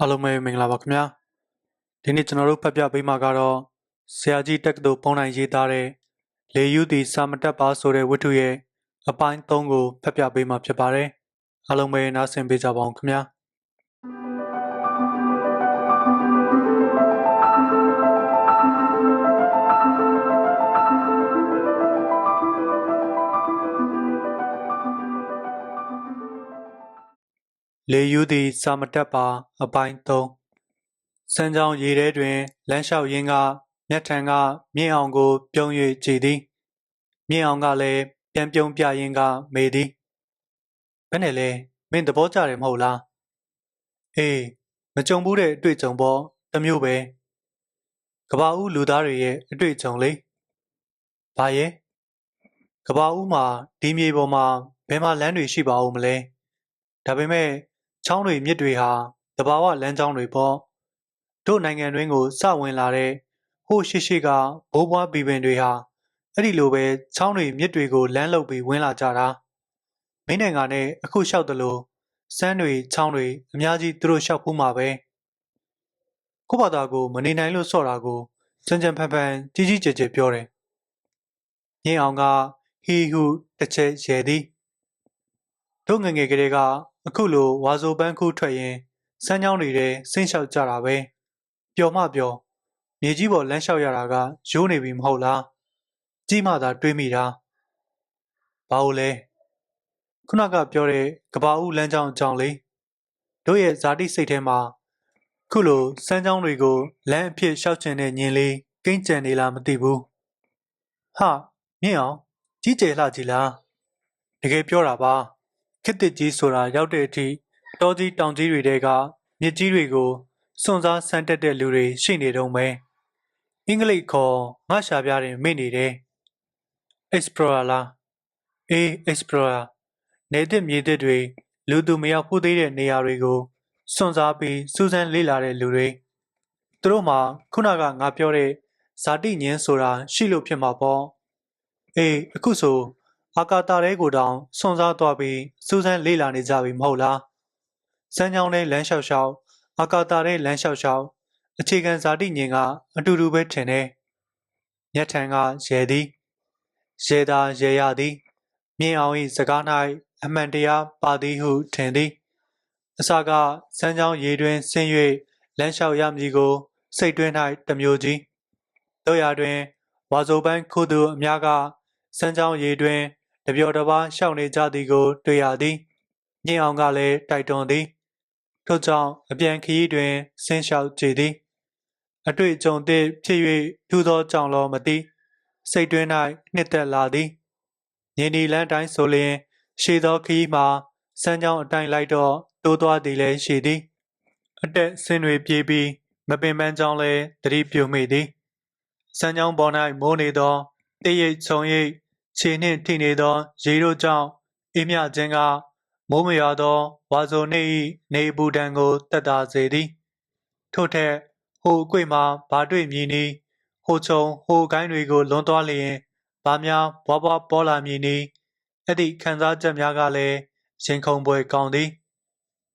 အားလုံးပဲမင်္ဂလာပါခင်ဗျာဒီနေ့ကျွန်တော်တို့ဖတ်ပြပေးမှာကတော့ဆရာကြီးတက္ကသိုလ်ဖုန်းတိုင်းရေးသားတဲ့လေယူသည်စာမတက်ပါဆိုတဲ့ဝတ္ထုရဲ့အပိုင်း3ကိုဖတ်ပြပေးမှာဖြစ်ပါတယ်အားလုံးပဲနားဆင်ပေးကြပါအောင်ခင်ဗျာလေယူသည်စာမတက်ပါအပိုင်း3စမ်းချောင်းရေထဲတွင်လမ်းလျှောက်ရင်းကမျက်ထံကမြင့်အောင်ကိုပြုံး၍ကြည်သည်မြင့်အောင်ကလည်းပြန်ပြုံးပြရင်းကမေသည်ဘယ်နဲ့လဲမင်းသဘောကျတယ်မဟုတ်လားအေးမကြုံဘူးတဲ့အတွေ့အကြုံပေါ့တစ်မျိုးပဲကဘာဦးလူသားတွေရဲ့အတွေ့အကြုံလေဘာရဲ့ကဘာဦးမှာဒီမြေပေါ်မှာဘယ်မှာလမ်းတွေရှိပါဦးမလဲဒါပေမဲ့ချောင်းတွေမြစ်တွေဟာတဘာဝလမ်းကြောင်းတွေပေါ့တို့နိုင်ငံတွင်းကိုစဝင်လာတဲ့ဟိုရှိကဘိုးဘွားဘီပင်တွေဟာအဲ့ဒီလိုပဲချောင်းတွေမြစ်တွေကိုလမ်းလုပ်ပြီးဝင်လာကြတာမင်းနိုင်ငံနဲ့အခုလျှောက်တယ်လို့စမ်းတွေချောင်းတွေအများကြီးသူတို့လျှောက်ဖူးမှာပဲကိုဘာသာကိုမနေနိုင်လို့ဆော့တာကိုစံကြံဖန်ဖန်ကြီးကြီးကျယ်ကျယ်ပြောတယ်ညင်အောင်ကဟီဟူတစ်ချက်ရဲသည်တို့ငငယ်ကလေးကအခုလိုဝါဆိုပန်းခုထွက်ရင်စမ်းချောင်းတွေထဲဆင်းလျှောက်ကြတာပဲပျော်မပျော်မြေကြီးပေါ်လမ်းလျှောက်ရတာကရိုးနေပြီမဟုတ်လားကြီးမှသာတွေးမိတာဘာလို့လဲခုနကပြောတဲ့ကဘာဦးလမ်းကြောင်းအကြောင်းလေတို့ရဲ့ဇာတိစိတ်ထဲမှာခုလိုစမ်းချောင်းတွေကိုလမ်းအဖြစ်လျှောက်ချင်တဲ့ညင်လေးကိန်းကြံနေလားမသိဘူးဟာမြင့်အောင်ကြီးကျယ်လှကြီးလားတကယ်ပြောတာပါခစ်တစ်ကြီးဆိုတာရောက်တဲ့အထိတောကြီးတောင်ကြီးတွေတဲကမြစ်ကြီးတွေကိုစွန့်စားဆန်းတက်တဲ့လူတွေရှိနေတုံးပဲအင်္ဂလိပ်ခေါ်ငါရှာပြတယ်မေ့နေတယ် explorer လားအေး explorer နေသစ်မြေသစ်တွေလူသူမရောက်ဖူးသေးတဲ့နေရာတွေကိုစွန့်စားပြီးစူးစမ်းလေ့လာတဲ့လူတွေသူတို့မှာခုနကငါပြောတဲ့ဇာတိညင်းဆိုတာရှိလို့ဖြစ်မှာပေါ့အေးအခုဆိုအာကာသထဲကိုတောင်စွန့်စားသွားပြီးစူးစမ်းလေ့လာနေကြပြီမဟုတ်လားစမ်းချောင်းထဲလမ်းလျှောက်လျှောက်အာကာသထဲလမ်းလျှောက်လျှောက်အခြေခံဇာတိညင်ကအတူတူပဲထင်တယ်မျက်ထံကရဲသည်ရဲသာရဲရသည်မြင်အောင်၏စကား၌အမှန်တရားပါသည်ဟုထင်သည်အစကစမ်းချောင်းရေတွင်ဆင်း၍လမ်းလျှောက်ရမည်ကိုစိတ်တွင်း၌တမျိုးကြီးတို့ရာတွင်ဝါဆိုပန်းခိုးသူအများကစမ်းချောင်းရေတွင်တပျော်တပါးရှောက်နေကြသည်ကိုတွေ့ရသည်ညင်အောင်ကလည်းတိုက်တွန်းသည်ထို့ကြောင့်အပြန်ခရီးတွင်ဆင်းလျှောက်ကြည်သည်အတွေ့အကြုံသည့်ဖြစ်၍ထူသောကြောင့်လောမသိစိတ်တွင်း၌နှစ်သက်လာသည်ညင်ဒီလန်းတိုင်းဆိုလျင်ရှည်သောခရီးမှာစမ်းချောင်းအတိုင်းလိုက်တော့တိုးသွားသည်လည်းရှိသည်အတက်ဆင်းတွေပြေးပြီးမပင်ပန်းကြောင်းလည်းတတိပြုမိသည်စမ်းချောင်းပေါ်၌မိုးနေသောတရိပ်ချုံရိပ်ခြေနှင့်ထိနေသောရေတို့ကြောင့်အေးမြခြင်းကမိုးမရွာသောဝါဆိုနေ၏နေပူတံကိုတက်တာစေသည်ထို့ထက်ဟိုအကွေ့မှာဘာတွေ့မြည်နည်းဟိုချုံဟိုကိုင်းတွေကိုလွန်သွားလျင်ဘာများဘွားဘွားပေါ်လာမည်နည်းအဲ့ဒီခံစားချက်များကလည်းရင်ခုန်ပွဲကောင်းသည်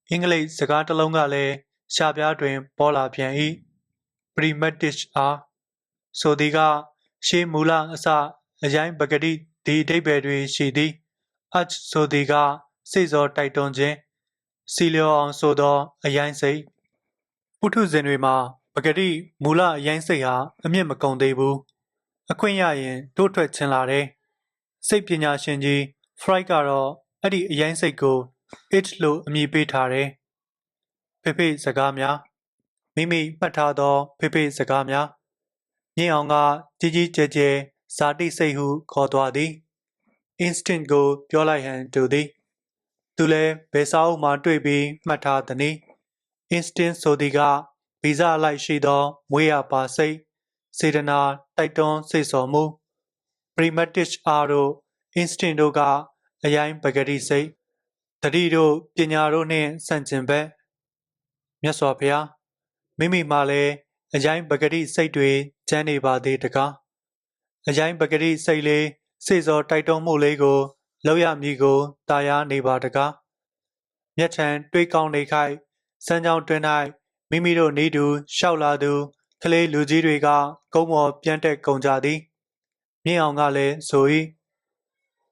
အင်္ဂလိပ်စကားတစ်လုံးကလည်းရှားပြားတွင်ပေါ်လာပြန်၏ပရီမက်တစ်အားဆိုသည်ကရှေးမူလအစအရိုင်းပဂတိဒီအဓိပ္ပာယ်တွင်ရှိသည်arch ဆိုသည်ကစိတ်စောတိုက်တွန်းခြင်းစီလျော်အောင်ဆိုသောအရိုင်းစိတ်ပုထုဇဉ်တွေမှာပဂတိမူလအရိုင်းစိတ်ဟာအမြင့်မကုန်သေးဘူးအခွင့်ရရင်တိုးထွက်ချင်လာတယ်စိတ်ပညာရှင်ကြီး Freud ကတော့အဲ့ဒီအရိုင်းစိတ်ကို it လို့အမည်ပေးထားတယ်ဖေဖေစကားများမိမိမှတ်ထားသောဖေဖေစကားများမြင့်အောင်ကကြီးကြီးကျယ်ကျယ်ဇာတိစိတ်ဟုခေါ်သွားသည် instinct ကိုပြောလိုက်ဟန်တူသည်သူလည်းဘယ်စာအုပ်မှတွေ့ပြီးမှတ်ထားသည် instinct ဆိုသည်ကဗီဇအလိုက်ရှိသောမွေးရပါစိတ်စေတနာတိုက်တွန်းစိတ်ဆော်မှု primitive အားတို့ instinct တို့ကအရိုင်းပဂတိစိတ်တတိတို့ပညာတို့နှင့်ဆန့်ကျင်ဘက်မြတ်စွာဘုရားမိမိမှလည်းအရိုင်းပဂတိစိတ်တွေကျမ်းနေပါသေးတကားအရိုင်းပဂတိစိတ်လေးစိတ်စောတိုက်တွန်းမှုလေးကိုလောက်ရမည်ကိုတာယာနေပါတကားမျက်ထံတွေးကောင်းနေခိုက်စမ်းချောင်းတွင်၌ မိမိတို့နေသူရှောက်လာသူကလေးလူကြီးတွေကကုန်းပေါ်ပြန်တက်ကုန်ကြသည်မြင့်အောင်ကလည်းဆို၏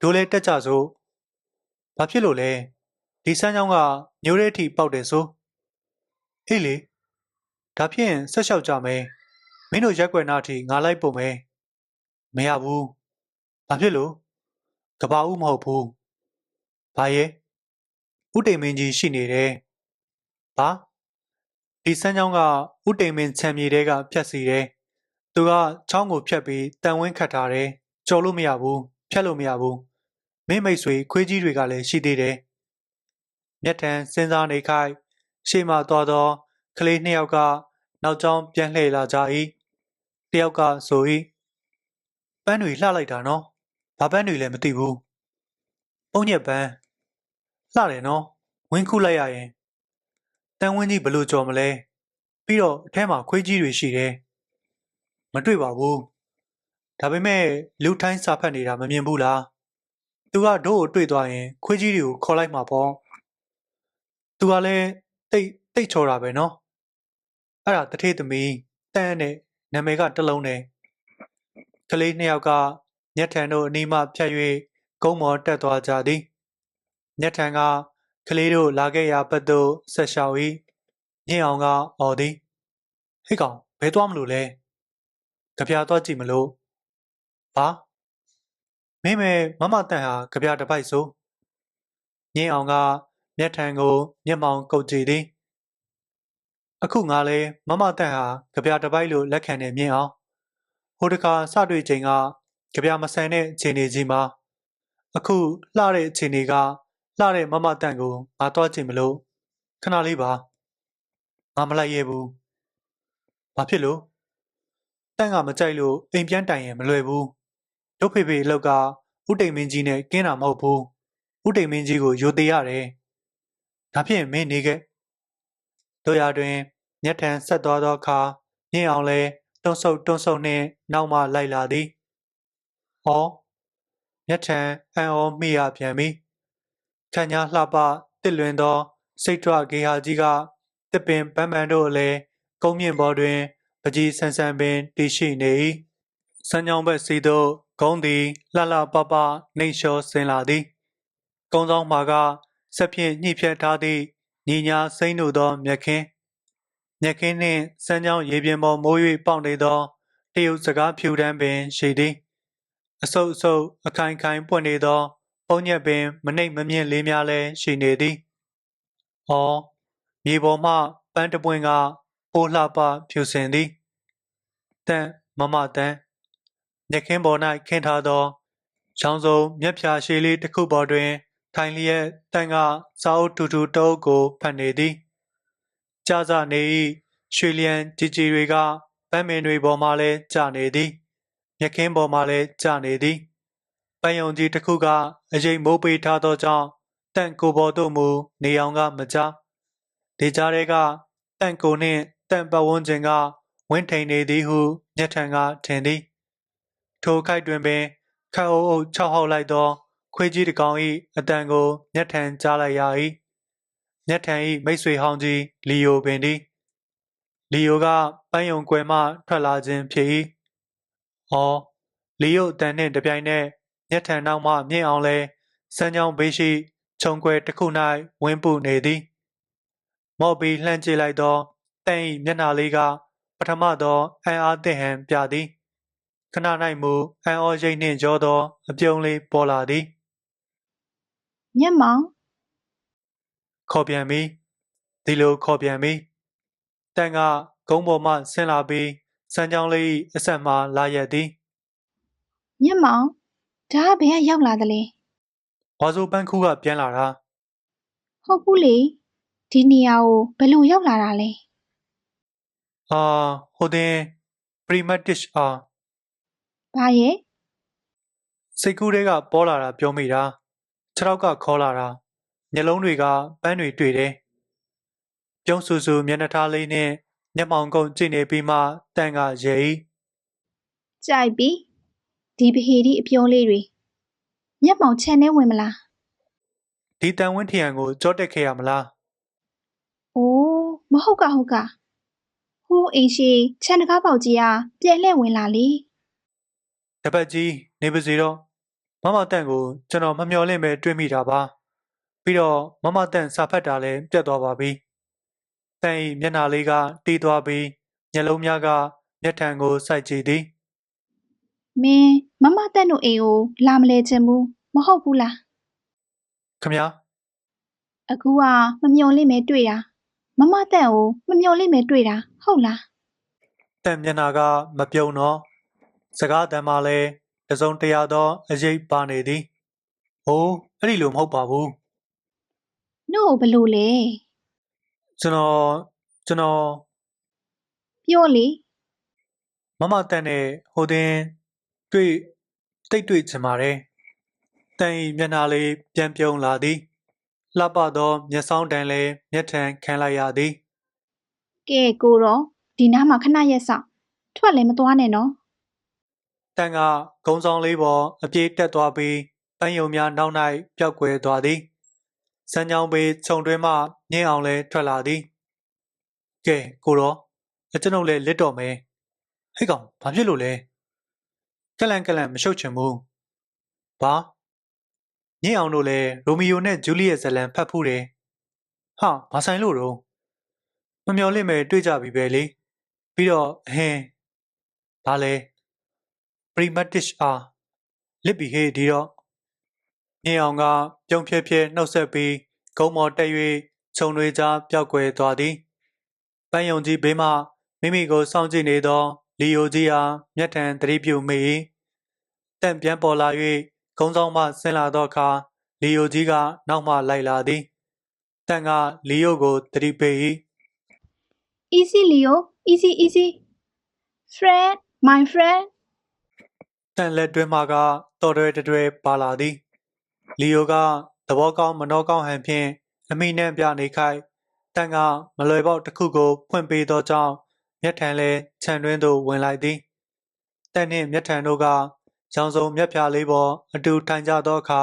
တို့လည်းတက်ကြစို့ဘာဖြစ်လို့လဲဒီစမ်းချောင်းကမျိုးရဲထိပေါက်တယ်ဆိုအေးလေဒါဖြင့်ဆက်လျှောက်ကြမယ်မင်းတို့ရက်ွက်နာထိငါလိုက်ပို့မယ်မရဘူးဘာဖြစ်လို့ကဘာဦးမဟုတ်ဘူးဘာရဲ့ဥတိမ်မင်းကြီးရှိနေတယ်ဘာဒီစမ်းချောင်းကဥတိမ်မင်းခြံမြေတဲကဖြတ်စီတယ်သူကချောင်းကိုဖြတ်ပြီးတန်ဝင်းခတ်ထားတယ်ကြော်လို့မရဘူးဖြတ်လို့မရဘူးမင်းမိတ်ဆွေခွေးကြီးတွေကလည်းရှိသေးတယ်မျက်ထံစဉ်းစားနေခိုက်ရှေ့မှသွားသောကလေးနှစ်ယောက်ကနောက်ကျောင်းပြန်လှည့်လာကြ၏တယောက်ကဆို၏ပန်းတွေလှလိုက်တာနော်ဘာပန်းတွေလည်းမသိဘူးပုံညက်ပန်းလှတယ်နော်ဝင်းခုလိုက်ရရင်တန်ဝင်းကြီးဘလို့ကြော်မလဲပြီးတော့အထဲမှာခွေးကြီးတွေရှိတယ်မတွေ့ပါဘူးဒါပေမဲ့လူထိုင်းစာဖတ်နေတာမမြင်ဘူးလားသူကတို့ကိုတွေ့သွားရင်ခွေးကြီးတွေကိုခေါ်လိုက်မှာပေါ့သူကလည်းတိတ်ချော်တာပဲနော်အဲ့ဒါတထေးသမီးတန်းနဲ့နာမည်ကတလုံးနဲ့ကလေးနှစ်ယောက်ကညက်ထန်တို့အနီးမှဖြတ်၍ကုန်းမော်တက်သွားကြသည်ညက်ထန်ကကလေးတို့လာခဲ့ရာဘက်သို့ဆက်လျှောက်၏မြင့်အောင်ကအော်သည်ဟေ့ကောင်ဘယ်သွားမလို့လဲကြပြသွားကြည့်မလို့ဘာမင်းမဲမမတန်ဟာကြပြတစ်ပိုက်ဆိုမြင့်အောင်ကမျက်ထံကိုမျက်မှောင်ကုတ်ကြည့်သည်အခုငါလဲမမတန်ဟာကြပြတစ်ပိုက်လို့လက်ခံနေမြင့်အောင်ဟိုတခါစတွေ့ချိန်ကကြပြမဆန်တဲ့အခြေအနေကြီးမှာအခုလှတဲ့အခြေအနေကလှတဲ့မမတန်ကိုငါသွားကြည့်မလို့ခဏလေးပါငါမလိုက်ရဘူးဘာဖြစ်လို့တန့်ကမကြိုက်လို့အိမ်ပြန်တိုင်ရင်မလွယ်ဘူးဒုတ်ဖေဖေအလောက်ကဥတိမ်မင်းကြီးနဲ့ကင်းတာမဟုတ်ဘူးဥတိမ်မင်းကြီးကိုယိုသေးရတယ်ဒါဖြင့်မင်းနေခဲ့တို့ရတွင်ညက်ထန်ဆက်သွားသောအခါမြင့်အောင်လဲတွန်းဆုပ်နှင့်နောက်မှလိုက်လာသည်ဟောညက်ထန်အံ့ဩမိရပြန်ပြီခန့်ညာလှပတစ်လွင်သောစိတ်ထွဂေဟာကြီးကတစ်ပင်ပန်းပန်းတို့အလဲကုန်းမြင့်ပေါ်တွင်ပကြီးဆန်းဆန်းပင်တည်ရှိနေ၏စမ်းကြောင်းဘက်စီသို့ကုန်းသည်လှလှပပနှိမ့်လျှောဆင်းလာသည်ကုန်းဆောင်မှာကဆက်ဖြင့်ညှိဖြတ်ထားသည့်ညီညာစိမ့်တို့သောမြက်ခင်းနှင့်စမ်းကြောင်းရေပြင်ပေါ်မိုး၍ပေါက်နေသောတရုတ်စကားဖြူတန်းပင်ရှိသည်အဆုပ်အခိုင်ပွင့်နေသောပုံညက်ပင်မနှိပ်မမြင့်လေးများလည်းရှိနေသည်။အော်မြေပေါ်မှပန်းတပွင့်ကပိုးလှပဖြူစင်သည်။တန်မမတန်ညက်ခင်းပေါ်၌ခင်းထားသောရောင်စုံမျက်ဖြာရှည်လေးတစ်ခုပေါ်တွင်ထိုင်လျက်တန်ကစာအုပ်ထူတုပ်ကိုဖတ်နေသည်။ကြာစနေ၏ရွှေလျံကြီးတွေကပန်းပင်တွေပေါ်မှလည်းကျနေသည်။မြက်ခင်းပေါ်မှလည်းကျနေသည်ပန်းယုံကြီးတစ်ခုကအရိပ်မိုးပေးထားသောကြောင့်တန့်ကိုပေါ်သို့မူနေအောင်ကမကြဒေကြားတွေကတန့်ကိုနှင့်တန့်ပတ်ဝန်းကျင်ကဝင်းထိန်နေသည်ဟုမျက်ထံကထင်သည်ထိုခိုက်တွင်ပင်ခတ်အုပ်၆ဟောက်လိုက်သောခွေးကြီးတစ်ကောင်၏အတန်ကိုမျက်ထံကြားလိုက်ရ၏မျက်ထံ၏မိတ်ဆွေဟောင်းကြီးလီယိုပင်သည်လီယိုကပန်းယုံကွယ်မှထွက်လာခြင်းဖြစ်၏အော်လီယိုအတန်နှင့်တပြိုင်နက်မျက်ထံနောက်မှမြင့်အောင်လဲစမ်းချောင်းဘေးရှိခြုံကွယ်တစ်ခု၌ဝင်းပုနေသည်မော့ပြီးလှမ်းကြည့်လိုက်သောတန့်၏မျက်နှာလေးကပထမသောအံ့အားသင့်ဟန်ပြသည်ခဏ၌မူအံ့ဩရိပ်နှင့်ရောသောအပြုံးလေးပေါ်လာသည်မျက်မှောင်ခေါ်ပြန်ပြီဒီလိုခေါ်ပြန်ပြီတန့်ကကုန်းပေါ်မှဆင်းလာပြီးစမ်းချောင်းလေး၏အဆက်မှလာရက်သည်မျက်မှောင်ဒါကဘယ်ကရောက်လာသလဲဝါဆိုပန်းခူးကပြန်လာတာဟုတ်ဘူးလေဒီနေရာကိုဘယ်လိုရောက်လာတာလဲဟိုတင်ပရီမတ်တစ်ဘာရဲ့စိတ်ကူးတွေကပေါ်လာတာပြောမိတာခြေထောက်ကခေါ်လာတာမျက်လုံးတွေကပန်းတွေတွေ့တယ်ပြုံးဆူဆူမျက်နှာထားလေးနဲ့မျက်မှောင်ကုန်းကြည့်နေပြီးမှတန့်ကရဲ၏ကြိုက်ပြီဒီဗဟေဒီအပြောလေးတွေမျက်မှောင်ချန်နဲ့ဝင်မလားဒီတန်ဝင်းထရံကိုကြောတက်ခဲ့ရမလားအိုးမဟုတ်က ဟိုးအိမ်ရှိခြံတကားပေါက်ကြီးကပြန်လှည့်ဝင်လာလေ တပတ်ကြီးနေပါစေတော့မမတန့်ကိုကျွန်တော်မမျှော်လင့်ပဲတွေးမိတာပါပြီးတော့မမတန့်စာဖတ်တာလည်းပြတ်သွားပါပြီတန့်ဤမျက်နှာလေးကတီးသွားပြီးမျက်လုံးများကမျက်ထံကိုစိုက်ကြည့်သည် မင်းမမတက်တို့အိမ်ကိုလာမလဲချင်ဘူးမဟုတ်ဘူးလား ခမညာ အခုကမမျော်လင့်မဲတွေ့တာမမတက်ကိုမမျော်လင့်မဲတွေ့တာဟုတ်လား တန့်မျက်နှာကမပြုံတော့စကားတန်မှလည်းတစုံတရာသောအရေးပါနေသည်ဟိုးအဲ့ဒီလိုမဟုတ်ပါဘူး နှုတ်ဘလို့လဲ ကျွန်တော် ပြောလေ မမတန့်နဲ့ဟိုတင်တွေ့တိတ်တွေ့ချင်ပါတယ်တန့်ဤမျက်နှာလေးပြန်ပြုံလာသည်လှပသောမျက်စောင်းတန်လည်းမျက်ထံခံလိုက်ရသည် ကဲကိုတော့ဒီနားမှာခဏရက်စောင့်ထွက်လည်းမသွားနဲ့နော် တန့်ကကုန်းဆောင်လေးပေါ်အပြေးတက်သွားပြီးပန်းယုံများနောက်၌ပျောက်ကွယ်သွားသည်စမ်းချောင်းပေခြုံတွင်းမှညင်းအောင်လဲထွက်လာသည်ကဲကိုတော့ကျွန်ုပ်လည်းလစ်တော့မယ်ဟဲ့ကောင်ဘာဖြစ်လို့လဲကလန့်မရှုပ်ချင်ဘူးဘာညင်းအောင်တို့လည်းရိုမီယိုနဲ့ဂျူလီရဲ့ဇာတ်လမ်းဖတ်ဖူးတယ်ဟာဘာဆိုင်လို့တော့မမျော်လင့်မဲ့တွေ့ကြပြီပဲလေပြီးတော့ဘာလဲ Prematish အားလစ်ပြီးဟေးဒီတော့ညင်းအောင်ကပြုံးဖြဲဖြဲနှုတ်ဆက်ပြီးဂုံးမော်တက်၍ခြုံတွေကြားပျောက်ကွယ်သွားသည်ပန်းယုံကြီးဘေးမှမိမိကိုစောင့်ကြည့်နေသောလီယိုကြီးအားမျက်ထံသတိပြုမိ၏တန့်ပြန်ပေါ်လာ၍ကုန်းဆောင်မှဆင်းလာသောအခါလီယိုကြီးကနောက်မှလိုက်လာသည်တန့်ကလီယိုကိုသတိပေး၏ easy leo easy friend my friend တန့်လက်တွင်းမှကတော်တွဲပါလာသည်လီယိုကသဘောကောင်းမနှောကောင်းဟန်ဖြင့်အမိနှံ့ပြနေခိုက်တန့်ကမလွယ်ပေါက်တစ်ခုကိုဖွင့်ပေးသောကြောင့်မျက်ထံလဲခြံတွင်းသို့ဝင်လိုက်သည်တန့်နှင့်မျက်ထံတို့ကရောင်စုံမျက်ဖြာလေးပေါ်အတူထိုင်ကြသောအခါ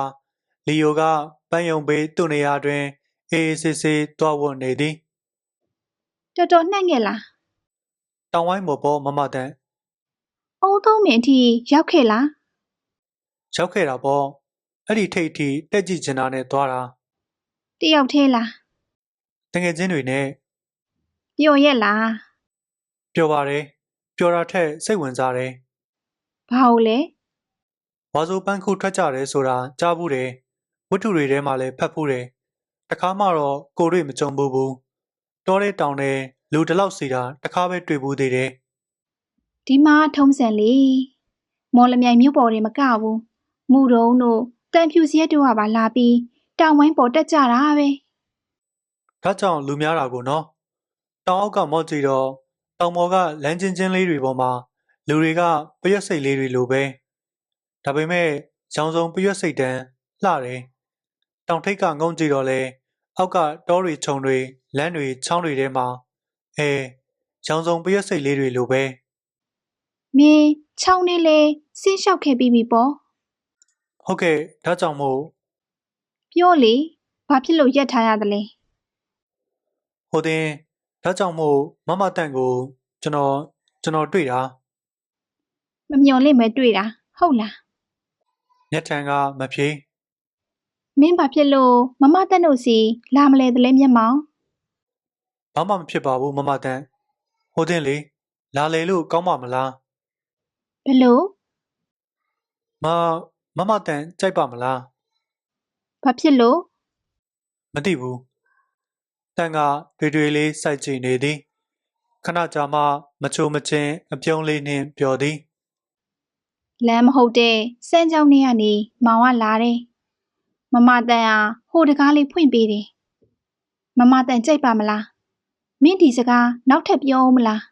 လီယိုကပန်းယုံပေးသူ့နေရာတွင်အေးဆေးဆေးတွားဝတ်နေသည် တော်တော်နှံ့ခဲ့လား တောင်ဝိုင်းပေါ်မမတန့် အုံးသုံးမင်အထိရောက်ခဲ့လား ရောက်ခဲ့တာပေါ့အဲ့ဒီထိတ်အထိတက်ကြည့်ချင်တာနဲ့သွားတာ တယောက်သေးလား တငယ်ချင်းတွေနဲ့ ပျော်ရက်လား ပျော်ပါတယ်ပျော်တာထက်စိတ်ဝင်စားတယ် ဘာလို့လဲ ဝါဆိုပန်းခုထွက်ကြတယ်ဆိုတာကြားဘူးတယ်ဝတ္ထုတွေထဲမှာလည်းဖတ်ဘူးတယ်တခါမှတော့ကိုတွေ့မကြုံဘူးတောထဲတောင်ထဲလူတစ်လောက်စီတာတခါပဲတွေ့ဘူးသေးတယ် ဒီမှာထုံးစံလေမော်လမြိုင်မြို့ပေါ်တွေမကဘူးမူတုံးတို့တန်ဖြူစရက်တို့ကပါလာပြီးတောင်ဝိုင်းပေါ်တက်ကြတာပဲ ဒါကြောင့်လူများတာကိုနော်တောင်အောက်ကမော့ကြည့်တော့တောင်ပေါ်ကလမ်းချင်းလေးတွေပေါ်မှာလူတွေကပရွက်စိတ်လေးတွေလိုပဲဒါပေမဲ့ရောင်စုံပရွက်စိတ်တန်းလှတယ်တောင်ထိပ်ကငုံကြည့်တော့လေအောက်ကတောတွေခြုံတွေလမ်းတွေချောင်းတွေထဲမှာရောင်စုံပရွက်စိတ်လေးတွေလိုပဲ မင်းချောင်းနေလေဆင်းလျှောက်ခဲ့ပြီးပြီပေါ့ ဟုတ်ကဲ့ဒါကြောင့်မို့ ပြောလေဘာဖြစ်လို့ရက်ထားရသလဲ ဟိုတင်ဒါကြောင့်မို့မမတန့်ကိုကျွန်တော်တွေ့တာ မမျော်လင့်မဲတွေ့တာဟုတ်လား မျက်ထံကမဖြေ မင်းဘာဖြစ်လို့မမတက်တို့စီလာမလဲတလဲမျက်မှောင် ဘာမှမဖြစ်ပါဘူးမမတန့်ဟိုတင်လေလာလေလို့ကောင်းပါမလား ဘလို့ မမတန့်ကြိုက်ပါမလား ဘာဖြစ်လို့ မသိဘူးတန့်ကတွေလေးစိုက်ကြည့်နေသည်ခဏကြာမှမချိုမချင်းအပြုံးလေးနှင့်ပျော်သည် လမ်းမဟုတ်တဲ့စမ်းကြောင်းထဲကနေမောင်ကလာတယ်မမတန်ဟာဟိုတကားလေးဖွင့်ပေးတယ်မမတန်ကြိုက်ပါမလားမင်းဒီစကားနောက်ထပ်ပြောအောင်မလား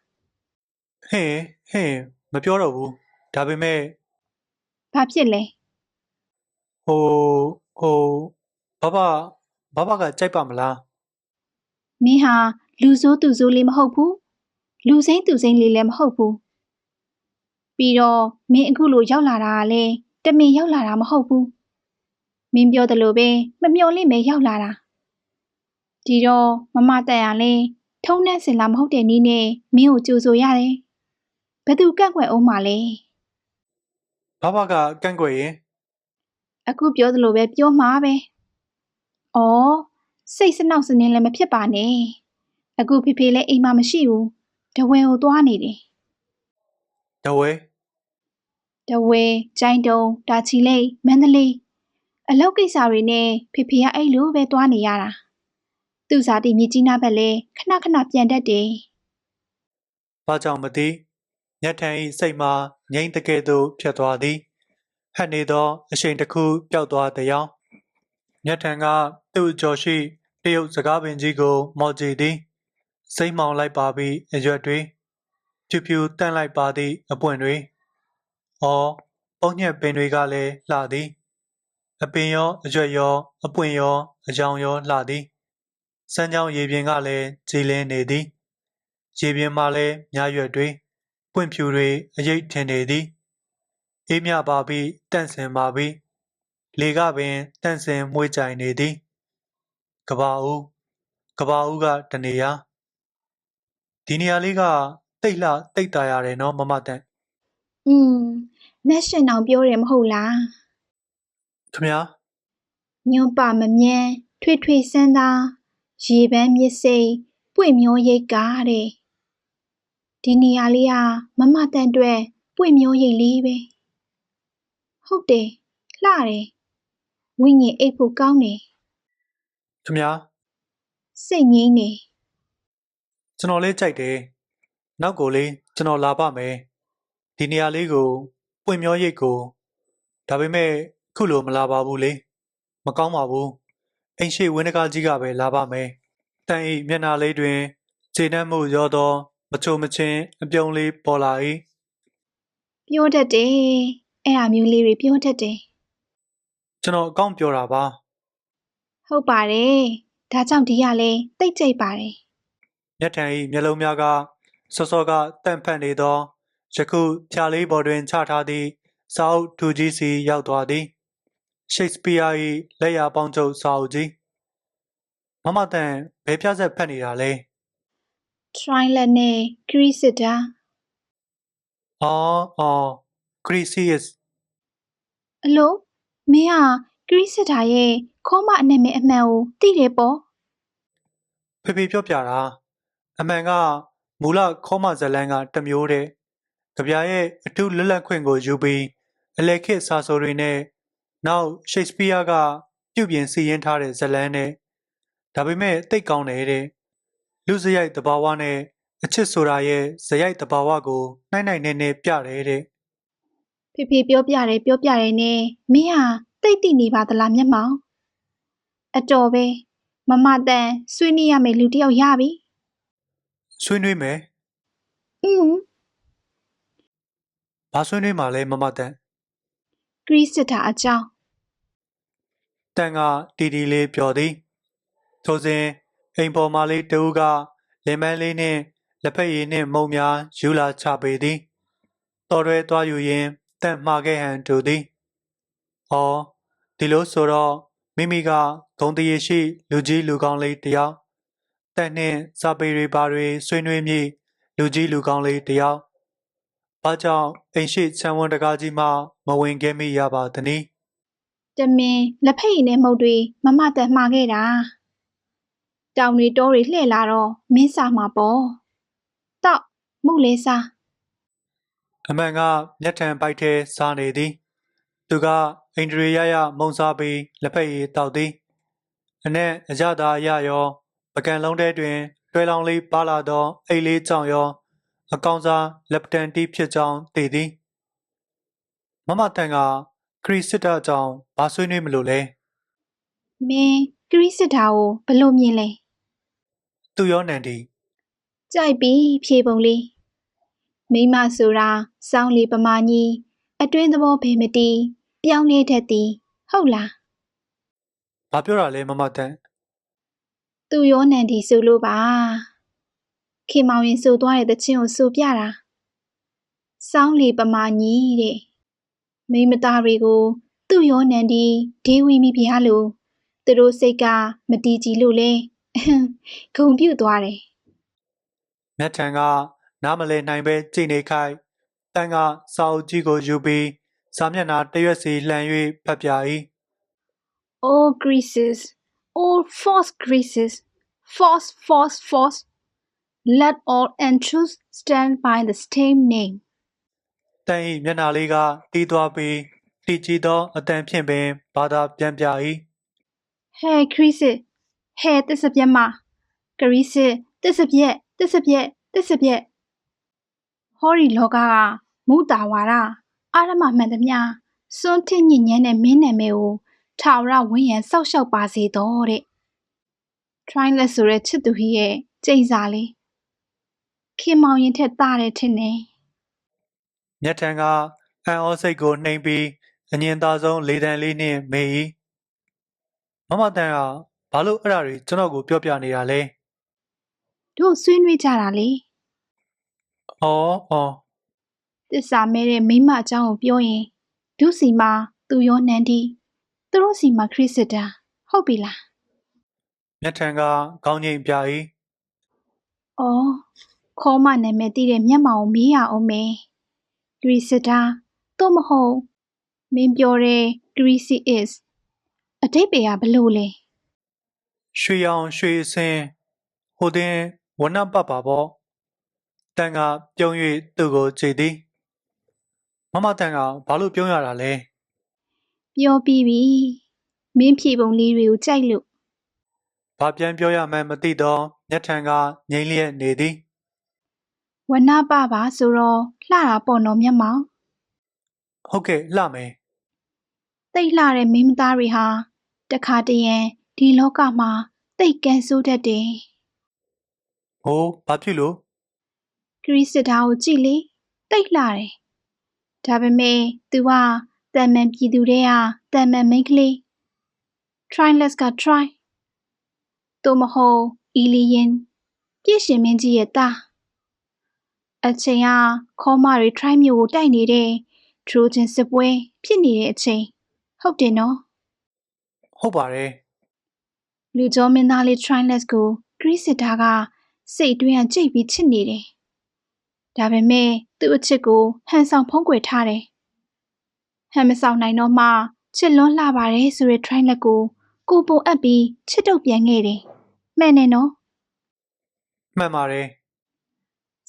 ဟင်းမပြောတော့ဘူးဒါပေမဲ့ ဘာဖြစ်လဲ ဟိုဘဘကကြိုက်ပါမလား မင်းဟာလူဆိုးသူဆိုးလေးမဟုတ်ဘူးလူစိမ့်သူစိမ့်လေးလည်းမဟုတ်ဘူးပြီးတော့မင်းအခုလိုရောက်လာတာကလည်းတမင်ရောက်လာတာမဟုတ်ဘူးမင်းပြောတယ်လို့ပဲမမျော်လင့်မဲရောက်လာတာဒီတော့မမတန်ရလဲ ထုံးနှံ့စင်လာမဟုတ်တဲ့နည်းနဲ့မင်းကိုကြိုဆိုရတယ်ဘယ်သူကန့်ကွက်အောင်မလဲ ဘဘကကန့်ကွက်ရင် အခုပြောသလိုပဲပြောမှာပဲ။အော်စိတ်စနောက်စနင်းလည်းမဖြစ်ပါနဲ့။အခုဖေဖေလည်းအိမ်မှာမရှိဘူး။တဝဲကိုသွားနေတယ် ဒဝဲ ။တဝဲကျိုင်းတုံတာချီလိတ်မန္တလေးအလောက်ကိစ္စတွေနဲ့ဖေဖေကအဲ့လိုပဲသွားနေရတာ။သူ့ဇာတိမြကြီးနားဘက်လည်းခဏခဏပြန်တတ်တယ် ဘာကြောင့်မသိမြတ်ထန်၏စိတ်မှာငြိမ်တကယ်သို့ဖြစ်သွားသည်ဟတ်နေသောအရှိန်တစ်ခုပျောက်သွားသည်အောင်မြတ်ထန်ကသူ့ကြော်ရှိတရုတ်စကားပင်ကြီးကိုမော်ကြည့်သည်စိတ်မှောင်လိုက်ပါပြီးအရွက်တွေဖြူဖြူတန့်လိုက်ပါသည့်အပွင့်တွေအော်ပုံညက်ပင်တွေကလည်းလှသည်အပင်ရောအရွက်ရောအပွင့်ရောအကြောင်ရောလှသည်စမ်းချောင်းရေပြင်ကလည်းကြည်လင်းနေသည်ရေပြင်မှာလည်းမြားရွက်တွေပွင့်ဖြူတွေအရိပ်ထင်နေသည်အေးမြပါပြီးတန့်စင်ပါပြီးလေကပင်တန့်စင်မွှေးကြိုင်နေသည်ကဘာဦးကတနေရာဒီနေရာလေးကတိတ်လှတိတ်တာရတယ်နော်မမတန် ။နတ်ရှင်အောင်ပြောတယ်မဟုတ်လား ခမညာ ။ညွန့်ပမမြန်းထွေထွေစမ်းသားရေပန်းမြစ်စိတ်ပွင့်မျောရိတ်ကားတဲ့။ဒီနေရာလေးကမမတန်အတွက်ပွင့်မျောရိတ်လေးပဲ။ဟုတ်တယ်လှတယ်ဝိညာဉ်အိတ်ဖို့ကောင်းတယ် ခမညာ စိတ်ငြိမ်းတယ် ကျွန်တော်လေးကြိုက်တယ်နောက်ကိုလေးကျွန်တော်လာပါမယ်ဒီနေရာလေးကိုပွင့်မျောရိတ်ကိုဒါပေမဲ့ခုလိုမလာပါဘူးလေမကောင်းပါဘူးအိမ်ရှိဝင်းတကားကြီးကပဲလာပါမယ်တန်ဤမျက်နှာလေးတွင်ခြေနှက်မှုရောသောမချိုမချင်းအပြုံးလေးပေါ်လာ၏ပြောတတ်တယ်အဲ့အမျိုးလေးတွေပြောတတ်တယ် ကျွန်တော်အကောင့်ပြောတာပါ ဟုတ်ပါတယ်ဒါကြောင့်ဒီကလည်းတိတ်ကြိတ်ပါတယ် မျက်ထန်၏မျက်လုံးများကစောစောကတန့်ဖတ်နေသောယခုဖြာလေးပေါ်တွင်ချထားသည့်စာအုပ်ထူကြီးစီရောက်သွားသည်ရှိတ်စပီးယား၏လက်ရာပေါင်းချုပ်စာအုပ်ကြီးမမတန်ဘယ်ပြဆက်ဖတ်နေတာလဲ try လက်နဲ့ခရီးစစ်တာ အော်ခရီစီယစ် အလို့မင်းကခရီးစစ်တာရဲ့ခေါမအနမဲအမှန်ကိုသိတယ်ပေါ့ ဖေဖေပြောပြတာအမှန်ကမူလခေါမဇလန်းကတစ်မျိုးတဲ့ကြပြရဲ့အထူးလွတ်လပ်ခွင့်ကိုယူပြီးအလက်ခေတ်စာဆိုတွေနဲ့နောက်ရှိတ်စပီးယားကပြုပြင်စီရင်ထားတဲ့ဇလန်းနဲ့ဒါပေမဲ့တိတ်ကောင်းတယ်တဲ့လူစရိုက်တဘာဝနဲ့အချစ်ဆိုတာရဲ့ဇရိုက်တဘာဝကိုနှိုင်းနေပြတယ်တဲ့ ဖေဖေပြောပြတယ်နဲ့မင်းတိတ်တိနေပါသလားမျက်မှောင်အတော်ပဲမမတန်ဆွေးနွေးရမယ်လူတစ်ယောက်ရပြီ ဆွေးနွေးမယ် ဘာဆွေးနွေးမှာလဲမမတန် ခရီးစစ်တာအကြောင်း တန်ကတီတီလေးပြောသည်ထိုစဉ်အိမ်ပေါ်မှလေးတဦးကလင်မန်းလေးနှင့်လက်ဖက်ရည်နှင့်မုံများယူလာချပေသည်တော်ရဲသွားယူရင်းတန့်မှားခဲ့ဟန်တူသည်အော်ဒီလိုဆိုတော့မိမိကဂုံတရေရှိလူကြီးလူကောင်းလေးတယောက်တန့်နှင့်စာပေတွေပါတွေဆွေးနွေးမိလူကြီးလူကောင်းလေးတယောက်ဘာကြောင့်အိမ်ရှိချမ်းဝန်းတကားကြီးမှမဝင်ခဲ့မိရပါသနည်း တမင်လက်ဖက်ရည်နဲ့မုတ်တွေမမတန်မှားခဲ့တာတောင်တွေတောတွေလှည့်လာတော့မင်းစာမှာပေါ့တောက်မုတ်လဲစား အမှန်ကမျက်ထံပိုက်ထဲစားနေသည်သူကအိန္ဒြေရရမုံစားပြီးလက်ဖက်ရည်တောက်သည်အနက်အရသာအရရောပကံလုံးထဲတွင်တွဲလောင်းလေးပါလာသောအိတ်လေးကြောင့်ရောအကောင်စားလက်ပတန်တီးဖြစ်ကြောင်းသိသည်မမတန်ကခရစ်စစ်တာကြောင့်ဘာဆွေးနွေးမလို့လဲ မင်းခရီးစစ်တာကိုဘလို့မြင်လဲ သူရောနန်ဒီ ကြိုက်ပြီဖြေပုံလေးမိမဆိုတာစောင်းလီပမာကြီးအတွင်းသဘောဖေမတီးပြောင်းလဲတတ်သည်ဟုတ်လား ဘာပြောတာလဲမမတန် သူရောနန်ဒီဆိုလို့ပါခင်မောင်ရင်ဆိုသွားတဲ့တချင်းကိုဆိုပြတာစောင်းလီပမာကြီးတဲ့မိမသားတွေကိုသူရောနန်ဒီဒေဝီမိဖုရားလို့သူတို့စိတ်ကမတီးကြည်လို့လဲဂုံပြုတ်သွားတယ် မျက်ထံကနားမလဲနိုင်ပဲကြည်နေခိုက်တန်ကစာအုပ်ကြီးကိုယူပြီးစာမျက်နှာတစ်ရွက်စီလှန်၍ဖတ်ပြ၏ Oh Greases, oh false Greases, false, false, false. Let all entries stand by the same name. တန်၏မျက်နှာလေးကတီးသွားပြီးတီကြည့်သောအတန်ဖြင့်ပင်ဘာသာပြန်ပြ၏ Hey Greases, hey တစ်စပြက်မ Greases တစ်စပြက်တစ်စပြက်တစ်စပြက်ဟောဒီလောကကမူတာဝါဒအာရမမှန်သမျှစွန့်ထစ်ညဉ့်ညမ်းတဲ့မင်းနာမည်ကိုထာဝရဝင်းရန်စောက်ရှောက်ပါစေတော့တဲ့ Triless ဆိုတဲ့ချစ်သူကြီးရဲ့ကျိန်စာလေးခင်မောင်ရင်ထက်သားတဲ့ထင်နေ မျက်ထံကအန်အောစိတ်ကိုနှိမ်ပြီးအငြင်သာဆုံးလေတံလေးနှင့်မေး၏မမတန်ကဘာလို့အဲ့ဒါတွေကျွန်တော်ကိုပြောပြနေတာလဲ တို့ဆွေးနွေးကြတာလေ အော် တစ္ဆာမဲတဲ့မိမအကြောင်းကိုပြောရင်ဒုစီမှာသူရောနန်းဒီသူတို့စီမှာခရစ်စစ်တာဟုတ်ပြီလား မျက်ထံကခေါင်းငိမ်ပြ၏ အော်ခေါ်မနာမည်တည်တဲ့မျက်မှောင်ကိုမေးရအောင်မယ်ခရစ်စစ်တာသို့မဟုတ်မင်းပြောတဲ့ Greasy is အတိတ်ပေကဘလို့လဲ ရွှေရောင်ရွှေအစင်းဟိုတင်ဝနပပါပေါ့တန်ကပြုံး၍သူ့ကိုကြည့်သည်မမတန်ကဘာလို့ပြုံးရတာလဲ ပြောပြီးပြီမင်းဖြေပုံလေးတွေကိုကြိုက်လို့ ဘာပြန်ပြောရမှန်းမသိတော့မျက်ထံကငိမ့်လျက်နေသည် ဝနပပါဆိုတော့လှတာပေါ့နော်မျက်မှောင် ဟုတ်ကဲ့လှမယ် တိတ်လှတဲ့မိန်းမသားတွေဟာတခါတရံဒီလောကမှာတိတ်ကန်ဆိုးတတ်တယ် ဟိုးဘာဖြစ်လို့ ခရစ်စစ်တာကိုကြည့်လေတိတ်လှတယ်ဒါပေမဲ့ तू ကတန်မန်ပြည်သူတွေကတန်မန်မိန်းကလေး Triless က try တို့မဟုတ် Alien ပြည့်ရှင်မင်းကြီးရဲ့သားအချိန်ကခေါမတွေ try မျိုးကိုတိုက်နေတဲ့ Trojan စစ်ပွဲဖြစ်နေတဲ့အချိန်ဟုတ်တယ်နော် ဟုတ်ပါတယ် လူကျော်မင်းသားလေး Triless ကို ခရစ်စစ်တာကစိတ်အတွင်းကကြိတ်ပြီးချစ်နေတယ်ဒါပေမဲ့သူ့အချစ်ကိုဟန်ဆောင်ဖုံးကွယ်ထားတယ်ဟန်မဆောင်နိုင်တော့မှချစ်လွန်းလှပါတယ်ဆိုတဲ့ Triless ကိုပုံအပ်ပြီးချစ်တုပ်ပြန်ခဲ့တယ်မှန်တယ်နော် မှန်ပါတယ်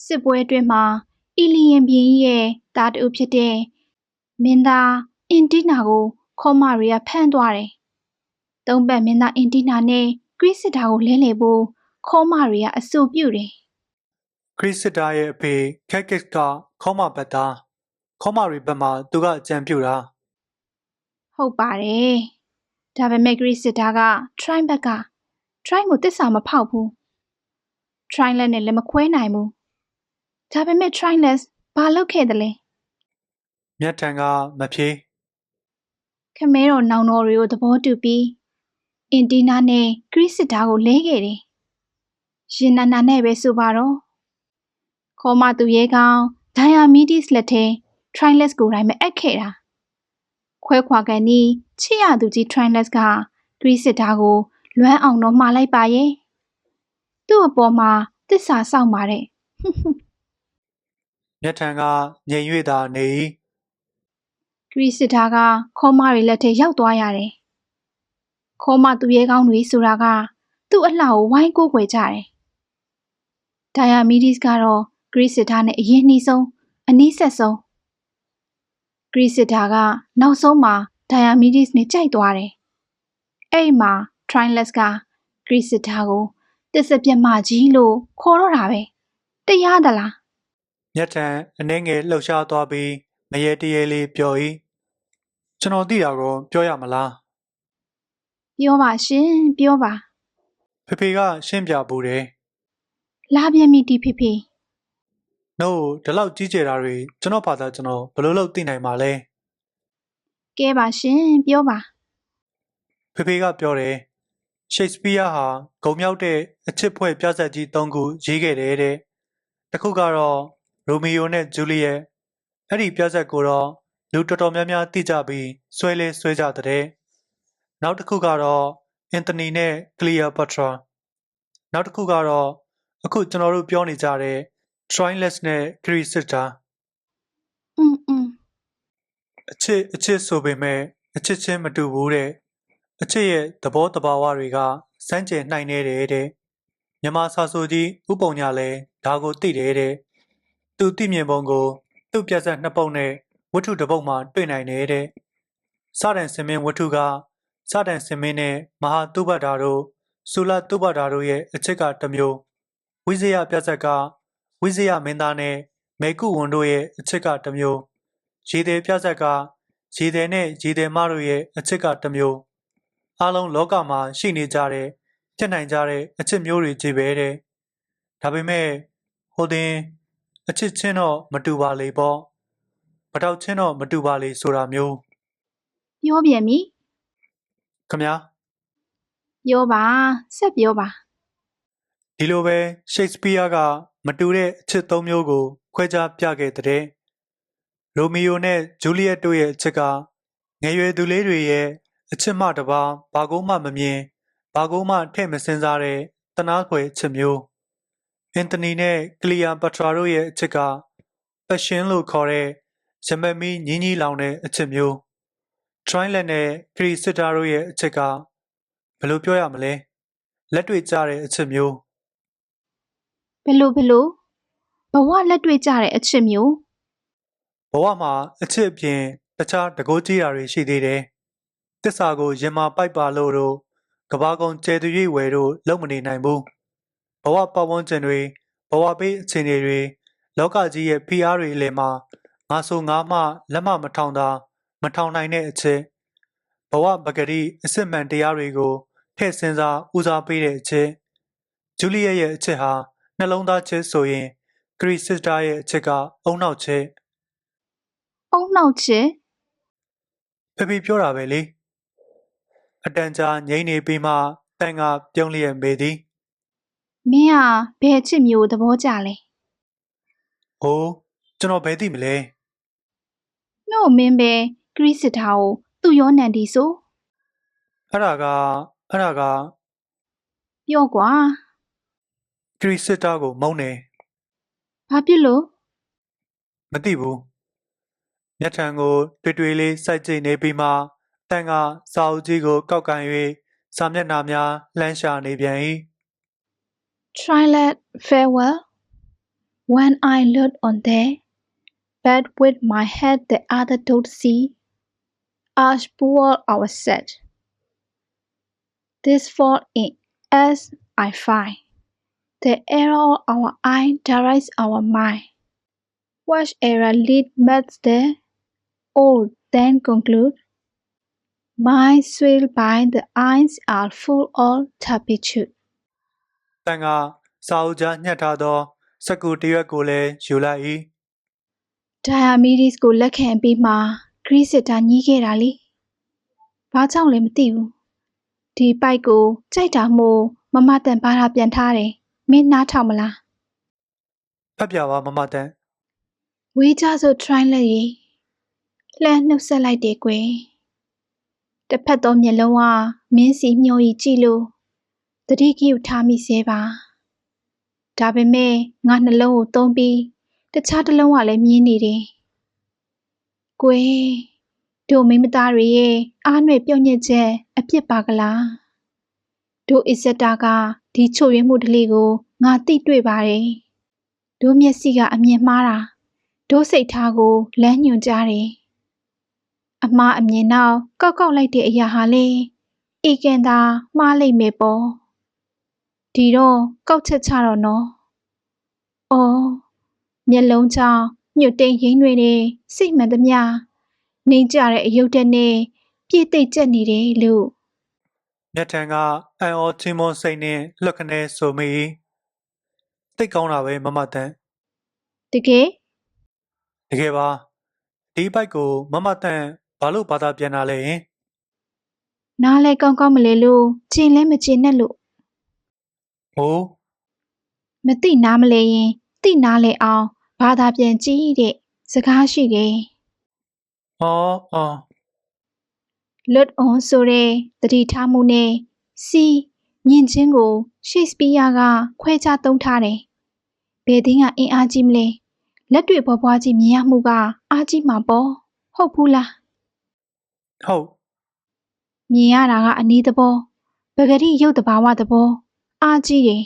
စစ်ပွဲအတွင်းမှာအီလီယန်ဘီရင်ရဲ့တာတူဖြစ်တဲ့မင်းသားအင်တီနာကိုခေါမရီကဖမ်းသွားတယ်။သုံးပတ်မင်းသားအင်တီနာနဲ့ဂရိစစ်တာကိုလဲလှယ်ဖို့ခေါမရီကအဆိုပြုတယ် ခရစ်စစ်တာရဲ့အဖေခက်ကစ်ကခေါမဘတ်သားခေါမရီဘက်မှာသူကအကြံပြုတာ ။ဟုတ်ပါတယ်။ဒါပေမဲ့ဂရိစစ်တာက try ဘက်က try ကိုတစ္ဆာမဖောက်ဘူး။ try လက်နဲ့လည်းမခွဲနိုင်ဘူး။ဒါပေမဲ့ Triless ဘာလုပ်ခဲ့တယ်လဲ မျက်ထံကမဖြေ ခမဲတော်နောင်တော်တွေကိုသဘောတူပြီးအင်တီနာနဲ့ဂရိစစ်တာကိုလဲခဲ့တယ်။ရင်နာနာနဲ့ပဲဆိုပါတော့။ခေါ်မသူရဲကောင်းဒိုင်ယာမီဒီစ်လက်ထဲ Triless ကိုတိုင်းမဲ့အပ်ခဲ့တာ။ခွဲခွာကန်ဒီချစ်ရသူကြီး Triless ကဂရိစစ်တာကိုလွမ်းအောင်တော့မှားလိုက်ပါရဲ့။သူ့အပေါ်မှာတစ္ဆာစောင့်ပါတဲ့ မျက်ထံကငြိမ်၍သာနေ၏ ဂရိစစ်တာကခေါ်မတွေလက်ထဲရောက်သွားရတယ်။ခေါ်မသူရဲကောင်းတွေဆိုတာကသူ့အလှကိုဝိုင်းကိုးကွယ်ကြတယ်။ဒိုင်ယာမီဒီစ်ကတော့ဂရိစစ်တာနဲ့အရင်နှီးဆုံးအနီးဆက်ဆုံးဂရိစစ်တာကနောက်ဆုံးမှာဒိုင်ယာမီဒီစ်နဲ့ကြိုက်သွားတယ်။အဲ့မှာ Triless ကဂရိစစ်တာကိုတစ်စပြက်မကြီးလို့ခေါ်တော့တာပဲ။တရားသလား မျက်ထံအနှဲငယ်လှုပ်ရှားသွားပြီးမရေတရေလေးပြော၏ကျွန်တော်သိတာကိုပြောရမလား ပြောပါရှင်ပြောပါ ဖေဖေကရှင်းပြပူတယ် လာပြန်ပြီဒီဖေဖေ နှုတ်ဒီလောက်ကြီးကျယ်တာတွေကျွန်တော်ဘာသာကျွန်တော်ဘယ်လိုလုပ်သိနိုင်မှာလဲ ကဲပါရှင်ပြောပါ ဖေဖေကပြောတယ်ရှိတ်စပီးယားဟာဂုံမြောက်တဲ့အချစ်ဖွဲ့ပြဆက်ကြီး၃ခုရေးခဲ့တယ်တဲ့တစ်ခုကတော့ရိုမီယိုနဲ့ဂျူလီယက်အဲ့ဒီပြဆက်ကိုတော့လူတော်တော်များများသိကြပြီးဆွဲလဲဆွဲကြတဲ့နောက်တစ်ခုကတော့အန်တိုနီနဲ့ကလီယာပတ်ထရာနောက်တစ်ခုကတော့ အခုကျွန်တော်တို့ပြောနေကြတဲ့ Triless နဲ့ Cressida အချစ်ဆိုပေမဲ့အချစ်ချင်းမတူဘူးတဲ့အချစ်ရဲ့သဘောတဘာဝတွေကစမ်းကြယ်နှိုင်နေတယ်တဲ့မြန်မာစာဆိုကြီးဥပုံညာလဲဒါကိုသိတယ်တဲ့သူသိမြင်ပုံကိုသူ့ပြဿနာနှစ်ပုတ်နဲ့ဝတ္ထုတစ်ပုတ်မှာတွေ့နိုင်တယ်တဲ့စတဲ့စင်မင်းဝတ္ထုကစတဲ့စင်မင်းနဲ့မဟာတုပ္ပဒါတို့ဆူလတုပ္ပဒါတို့ရဲ့အချစ်ကတစ်မျိုးဝိဇယပြဿကဝိဇယမင်းသားနဲ့မေကုဝန်တို့ရဲ့အချစ်ကတစ်မျိုးရေသည်ပြဿကရေသည်နဲ့ရေသည်မတို့ရဲ့အချစ်ကတစ်မျိုးအားလုံးလောကမှာရှိနေကြတဲ့ဖြစ်နိုင်ကြတဲ့အချစ်မျိုးတွေကြီးပဲတဲ့ဒါပေမဲ့ဟိုတင်အချစ်ချင်းတော့မတူပါလေပေါ့ပတောက်ချင်းတော့မတူပါလေဆိုတာမျိုး ပြောပြန်ပြီ ခမညာ ပြောပါဆက်ပြောပါ ဒီလိုပဲရှိတ်စပီးယားကမတူတဲ့အချစ်သုံးမျိုးကိုခွဲခြားပြခဲ့တဲ့ရိုမီယိုနဲ့ဂျူလီယက်တို့ရဲ့အချစ်ကငယ်ရွယ်သူလေးတွေရဲ့အချစ်မှတပါဘာကိုမှမမြင်ဘာကိုမှထည့်မစင်စားတဲ့တနာခွေအချစ်မျိုးအန်တိုနီနဲ့ကလီယာပတ်ထရာတို့ရဲ့အချစ်ကပရှင်လို့ခေါ်တဲ့ရမမီညင်းကြီးလောင်တဲ့အချစ်မျိုးထရိုင်းလက်နဲ့ခရီစစ်တာတို့ရဲ့အချစ်ကဘယ်လိုပြောရမလဲလက်တွေ့ကျတဲ့အချစ်မျိုး ဘလို့ဘဝလက်တွေ့ကြတဲ့အချစ်မျိုး ဘဝမှာအချစ်အပြင်တခြားတကိုးကြီးတာတွေရှိသေးတယ်။တစ္ဆာကိုရင်မာပိုက်ပါလို့တို့ကဘာကုံကျဲသူ၍ဝယ်တို့လုံမနေနိုင်ဘူး။ဘဝပတ်ဝန်းကျင်တွေဘဝပေးအခြေအနေတွေလောကကြီးရဲ့ဖိအားတွေအလယ်မှာငါဆိုငါမှလက်မမထောင်တာမထောင်နိုင်တဲ့အချစ်ဘဝပဂတိအစစ်မှန်တရားတွေကိုထည့်စင်စားဦးစားပေးတဲ့အချစ်ဂျူလီယက်ရဲ့အချစ်ဟာနှလုံးသားချစ်ဆိုရင်ခရစ်စစ်တာရဲ့အချစ်ကအုံနောက်ချစ် အုံနောက်ချစ် ဖေပြောတာပဲလေအတန်ကြာငိမ့်နေပြီးမှတန်ကပြုံးလျက်မေးသည် မင်းဟာဘယ်ချစ်မျိုးသဘောကျလဲ ဟိုးကျွန်တော်ဘယ်သိမလဲ နှုတ်မင်းပဲခရစ်စစ်တာကိုသူ့ရောနန်ဒီဆို အဲ့ဒါက ပြောကွာ ခရစ်စစ်တာကိုမုန်းတယ် ဘာဖြစ်လို့ မသိဘူးမျက်ထံကိုတွေ့လေးစိုက်ကြည့်နေပြီးမှတန်ကစာအုပ်ကြီးကိုကောက်ကန်၍စာမျက်နှာများလှမ်းရှာနေပြန်၏ Twilight farewell when I look on there but with my head the other don't see as poor our set this fall in as I find the error of our eye directs our mind what error lead us there all then conclude my swell by the eyes are full of turpitude တန်ကစာအုပ်ကြားညှက်ထားသောစကူတရွက်ကိုလည်းယူလိုက်၏ Diamedes ကိုလက်ခံပြီးမှခရစ်စစ်တာညီးခဲ့တာလေ။ဘာကြောင့်လဲမသိဘူး။ဒီပိုက်ကိုကြိုက်တာမို့မမတန်ဘာသာပြန်ထားတယ်။မင်းနားထောင်မလား ဖတ်ပြပါမမတန် ။ဝေးကြဆို try လက်ရည်လှမ်းနှုတ်ဆက်လိုက်တယ်ကွယ်။တစ်ဖက်သောမျက်လုံးကမင်းစီမျောရီကြည့်လို့တတိကိကိုထားမိစေပါ။ဒါပေမဲ့ငါနှလုံးကိုသုံးပြီးတခြားတစ်လုံးကလည်းမြင်နေတယ်။ကွယ်တို့မိမသားတွေရဲ့အားနွယ်ပြုံ့ညက်ချက်အပြစ်ပါကလားတို့အစ်စတာကဒီချို့ရင်းမှုတလေးကိုငါသိတွေ့ပါတယ်တို့မျက်စိကအမြင်မှားတာတို့စိတ်ထားကိုလမ်းညွှန်ကြတယ်အမှားအမြင်နောက်ကောက်လိုက်တဲ့အရာဟာလေဧကန်သာမှားလိုက်မယ်ပေါ့ဒီတော့ကောက်ချက်ချတော့နော်အော်မျက်လုံးချောင်းညွတ်တိမ်ရင်းတွေနဲ့စိတ်မှန်သမျှနှင်းကြတဲ့အယုတ်တက်နဲ့ပြည့်သိပ်ကျက်နေတယ်လို့ မျက်ထံကအန်အောချင်းမွန်စိတ်နဲ့လွတ်ခနဲဆိုမိတိတ်ကောင်းတာပဲမမတန် တကယ် တကယ်ပါဒီဘိုက်ကိုမမတန်ဘာလို့ဘာသာပြန်လာလဲယင် နားလဲကောင်းမလဲလို့ကျင်လဲမကျင်နဲ့လို့ ဟိုး မသိနားမလဲရင်သိနားလဲအောင်ဘာသာပြန်ကြည့်တဲ့စကားရှိတယ် အော် လွတ်အောင်ဆိုတဲ့တတိထားမှုနဲ့စီ မြင်ချင်းကိုရှေ့စပီးယားကခွဲခြားသုံးထားတယ်ဘယ်တင်းကအင်အားကြီးမလဲလက်တွေဘွားကြီးမြင်ရမှုကအားကြီးမှာပေါ့ဟုတ်ဘူးလား ဟုတ် မြင်ရတာကအနီးသဘောပဂတိရုပ်တဘာဝသဘောအားကြီးတယ်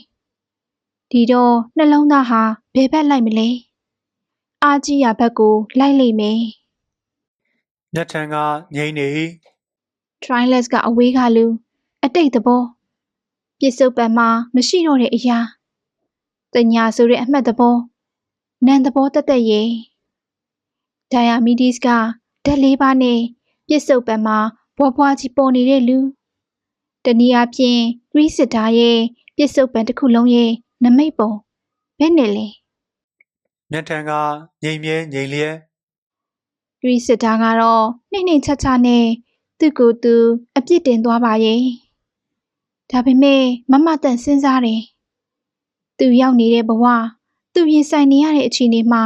ဒီတော့နှလုံးသားဟာဘယ်ဘက်လိုက်မလဲအားကြီးရာဘက်ကိုလိုက်လိမ့်မယ် မျက်ထံကငိမ့်နေ၏ Triless ကအဝေးကလူအတိတ်သဘောပြစ္ဆုတ်ပံမှာမရှိတော့တဲ့အရာတညာဆိုတဲ့အမှတ်သဘောနံသဘောတက်တက်ရဲ့ Diomedes ကဓာတ်လေးပါးနဲ့ပြစ္ဆုတ်ပံမှာဘွားကြီးပေါ်နေတဲ့လူတနည်းအားဖြင့် Cressida ရဲ့ပြစ္ဆုတ်ပံတစ်ခုလုံးရဲ့နမိတ်ပုံဘယ်နဲ့လဲ မျက်ထံကငိမ့်မြဲငိမ့်လျက် Cressida ကတော့နှိမ့်နှိမ့်ချချနဲ့သူ့ကိုယ်သူအပြစ်တင်သွားပါရဲ့ဒါပေမဲ့မမတန်စဉ်းစားတယ်သူရောက်နေတဲ့ဘဝသူရင်ဆိုင်နေရတဲ့အခြေအနေမှာ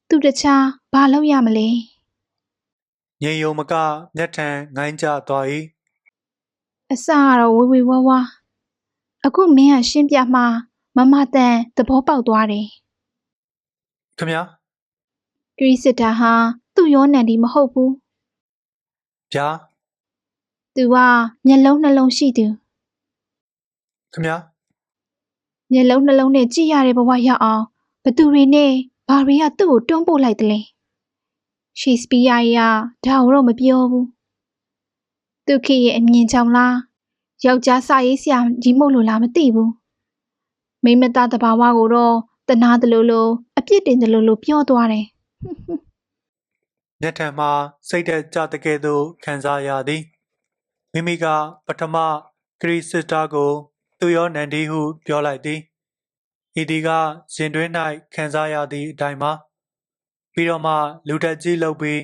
သူတခြားဘာလုပ်ရမလဲ ငိမ့်ယုံမကမျက်ထံငိုင်းကျသွား၏ အစကတော့ဝေဝါးဝါအခုမင်းကရှင်းပြမှမမတန်သဘောပေါက်သွားတယ် ခမ ဂရီစစ်တာဟာသူ့ရောနံဒီမဟုတ်ဘူး ဗျာ သူကမျက်လုံးနှလုံးရှိသူ ခမ မျက်လုံးနှလုံးနဲ့ကြည့်ရတဲ့ဘဝရောက်အောင်ဘသူတွေနဲ့ဘာတွေကသူ့ကိုတွန်းပို့လိုက်တယ်လဲရှေ့စပီးယားကြီးကဒါတော့မပြောဘူးသူခေရဲ့အမြင်ကြောင့်လားယောက်ျားစာရေးဆရာကြီးမို့လို့လားမသိဘူးမိမသားတဘာဝကိုတော့တနာတလို့လို့အပြစ်တင်တယ်လို့ပြောသွားတယ် မျက်ထံမှစိတ်သက်ကြတဲ့ကဲ့သို့ခံစားရသည်မိမိကပထမခရစ်စတာကိုသူရောနန္ဒီဟုပြောလိုက်သည်ဤသည်ကရင်တွင်း၌ခံစားရသည့်အတိုင်းမှာပြီးတော့မှလူတက်ကြီးလုပ်ပြီး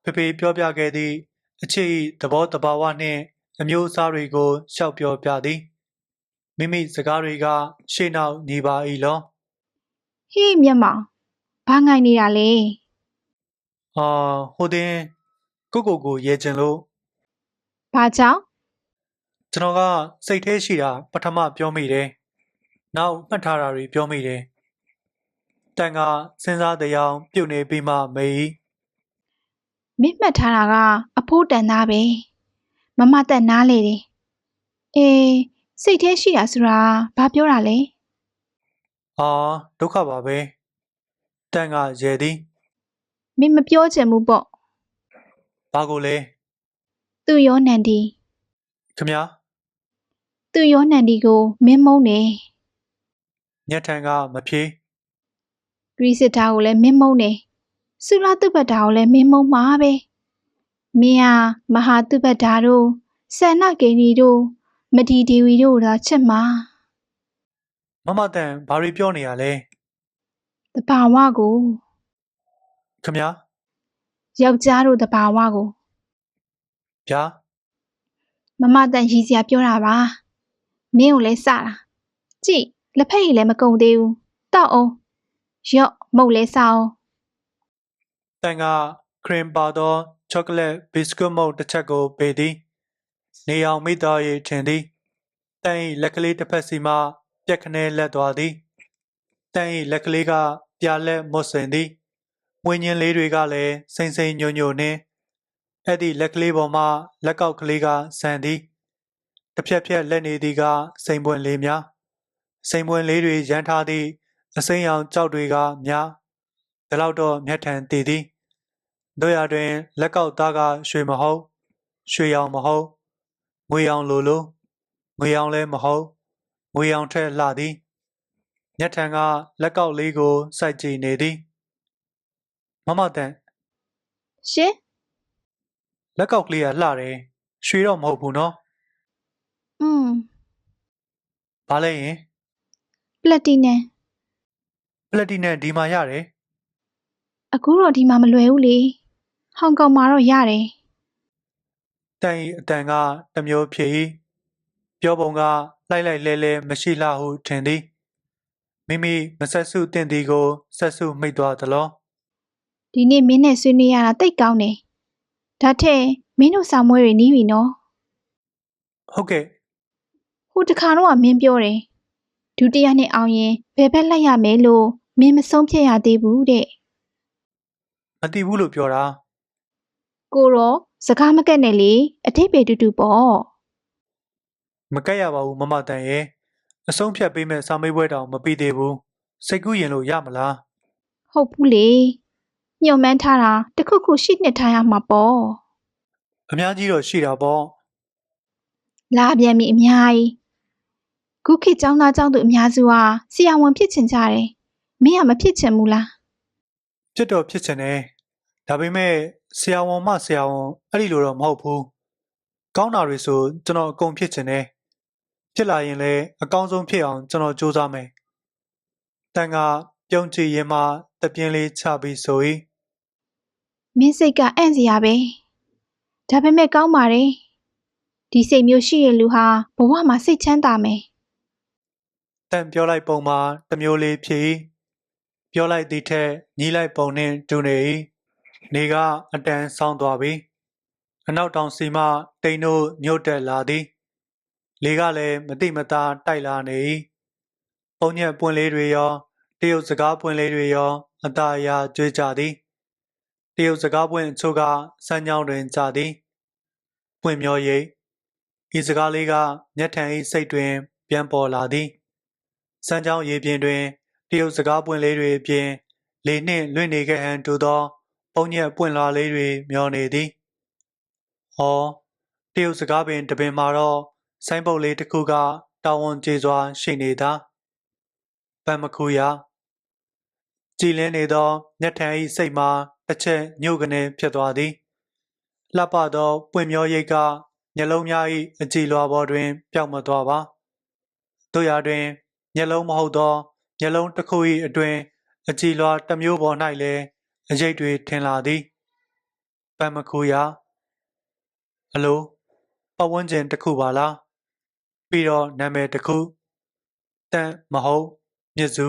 ဖေဖေပြောပြခဲ့သည့်အချစ်၏သဘောတဘာဝနှင့်အမျိုးအစားတွေကိုရှောက်ပြောပြသည်မိမိစကားတွေကရှေ့နောက်ညီပါ၏လော ဟေးမျက်မှောင်ဘာငိုင်နေတာလဲ ဟိုတင်ကိုရဲချင်လို့ ဘာကြောင့် ကျွန်တော်ကစိတ်ထဲရှိတာပထမပြောမိတယ်နောက်မှတ်ထားတာတွေပြောမိတယ်တန်ကစဉ်းစားတရားပြုတ်နေပြီးမှမေး မင်းမှတ်ထားတာကအဖိုးတန်သားပဲမမတက်နားလေတယ်အေးစိတ်ထဲရှိတာဆိုတာဘာပြောတာလဲ ဒုက္ခပါပဲတန်ကရဲသည် မင်းမပြောချင်ဘူးပေါ့ ဘာကိုလဲ သူ့ရောနန်ဒီ ခမ သူ့ရောနန်ဒီကိုမင်းမုန်းတယ် ညက်ထန်ကမဖြေ ဂရီစစ်တာကိုလည်းမင်းမုန်းတယ်ဆူလာတုပ္ပတာကိုလည်းမင်းမုန်းမှာပဲမင်းဟာမဟာတုပ္ပတာတို့ဆန္နကိန်းဒီတို့မဒီဒေဝီတို့သာချက်မှာ မတန်ဘာတွေပြောနေရလဲ တဘာဝကို ခမ ယောက်ျားတို့တဘာဝကို ဗျာ မတန်ရည်စရာပြောတာပါမင်းကိုလည်းစတာကြည့်လက်ဖက်ရည်လည်းမကုန်သေးဘူးတောက်အောင်ရော့မုတ်လဲစအောင် တန်ကခရင်ပါသောချောကလက်ဘစ်ကွတ်မုတ်တစ်ချက်ကိုပေးသည်နေအောင်မိသား၏ထင်သည်တန်၏လက်ကလေးတစ်ဖက်စီမှပြက်ခနဲလက်သွားသည်တန်၏လက်ကလေးကပြာလက်မွတ်စင်သည်မွေးညင်းလေးတွေကလည်းစိမ့်စိမ့်ညို့ညို့နှင့်အဲ့ဒီလက်ကလေးပေါ်မှလက်ကောက်ကလေးကဆန်သည်တစ်ဖြက်ဖြက်လက်နေသည်ကစိမ်ပွင့်လေးများစိမ်ပွင့်လေးတွေရမ်းထားသည့်အစိမ်းရောင်ကြောက်တွေကများဒါတော့တော့မျက်ထန်တည်သည်တို့ရတွင်လက်ကောက်သားကရွှေမဟုတ်ရွှေရောင်မဟုတ်ငွေရောင်လိုငွေရောင်လည်းမဟုတ်ငွေရောင်ထက်လှသည်မျက်ထန်ကလက်ကောက်လေးကိုစိုက်ကြည့်နေသည်မတန် ရှင် လက်ကောက်ကလေးကလှတယ်ရွှေတော့မဟုတ်ဘူးနော် ဘာလဲရင် ပလက်တီနမ် ပလက်တီနမ်ဒီမှာရတယ် အခုတော့ဒီမှာမလွယ်ဘူးလေဟောင်ကောင်မှာတော့ရတယ် တန်၏အတန်ကတစ်မျိုးဖြစ်၏ပြောပုံကလိုက်လိုက်လဲလဲမရှိလှဟုထင်သည်မိမိမဆက်စုတင်သည်ကိုဆက်စုမိတ်သွားသလော ဒီနေ့မင်းနဲ့ဆွေးနွေးရတာတိတ်ကောင်းတယ်ဒါထက်မင်းတို့ဆောင်မွေးတွေနီးပြီနော် ဟုတ်ကဲ့ ဟ ိုတခါတော့မင်းပြောတယ်ဒုတိယနှစ်အောင်ရင်ဘယ်ဘက်လိုက်ရမယ်လို့မင်းမဆုံးဖြတ်ရသေးဘူးတဲ့ မသိဘူးလို့ပြောတာ ကိုတော့စကားမကက်နဲ့လေအထိပ္ပယ်တူတူပေါ့ မကက်ရပါဘူးမမတန်ရဲ့အဆုံးဖြတ်ပေးမဲ့စာမေးပွဲတောင်မပြီးသေးဘူးစိတ်ကူးရင်လို့ရမလား ဟုတ်ဘူးလေညှော်မှန်းထားတာတစ်ခုခုရှိနှစ်ထားရမှာပေါ့ အများကြီးတော့ရှိတာပေါ့ လာပြန်ပြီအများကြီးခုခေတ်ကျောင်းသားကျောင်းသူအများစုဟာဆရာဝန်ဖြစ်ချင်ကြတယ်မင်းကမဖြစ်ချင်ဘူးလား ဖြစ်တော့ဖြစ်ချင်တယ်ဒါပေမဲ့ဆရာဝန်မဆရာဝန်အဲ့ဒီလိုတော့မဟုတ်ဘူးကောင်းတာတွေဆိုကျွန်တော်အကုန်ဖြစ်ချင်တယ်ဖြစ်လာရင်လည်းအကောင်းဆုံးဖြစ်အောင်ကျွန်တော်စူးစမ်းမယ်တန်ကပြုံးကြည့်ရင်မှတပြင်းလေးချပြီးဆိုရင် မင်းစိတ်ကအံ့စရာပဲဒါပေမဲ့ကောင်းပါတယ်ဒီစိတ်မျိုးရှိရလူဟာဘဝမှာစိတ်ချမ်းသာမယ် တန်ပြောလိုက်ပုံမှာတစ်မျိုးလေးဖြစ်ပြောလိုက်သည့်ထက်ညီးလိုက်ပုံနဲ့တူနေနေကအတန်ဆောင်းသွားပြီအနောက်တောင်စီမှတိန်တို့ညှို့တက်လာသည်လေကလည်းမတိမသားတိုက်လာနေပုံညက်ပွင့်လေးတွေရောတရုတ်စကားပွင့်လေးတွေရောအသာအရာကျွေးကြသည်တရုတ်စကားပွင့်အချို့ကစမ်းကြောင်းတွင်ကြသည်ပွင့်မျောရိပ်ဤစကားလေးကမျက်ထန်၏စိတ်တွင်ပြန်ပေါ်လာသည်စမ်းကြောင်းရေပြင်တွင်တရုတ်စကားပွင့်လေးတွေအပြင်လေနှင့်လွင့်နေခဲ့ဟန်တူသောပုံညက်ပွင့်လာလေးတွေမျောနေသည်ဟောတရုတ်စကားပင်တပင်မှာတော့ဆိုင်းပုတ်လေးတစ်ခုကတာဝန်ကျေစွာရှိနေတာပန်းမခူရကြည်လင်းနေသောမျက်ထန်၏စိတ်မှာတစ်ချက်ညှို့ကနေဖြစ်သွားသည်လှပသောပွင့်မျောရိပ်ကမျက်လုံးများ၏အကြည်လွာပေါ်တွင်ပျောက်မသွားပါတို့ရာတွင်မျက်လုံးမဟုတ်သောမျက်လုံးတစ်ခု၏အတွင်အကြည်လွာတစ်မျိုးပေါ်၌လည်းအရိပ်တွေထင်လာသည်ပန်းမခူရအလိုပတ်ဝန်းကျင်တစ်ခုပါလားပြီးတော့နာမည်တစ်ခုတန့်မဟုတ်မြစ်စု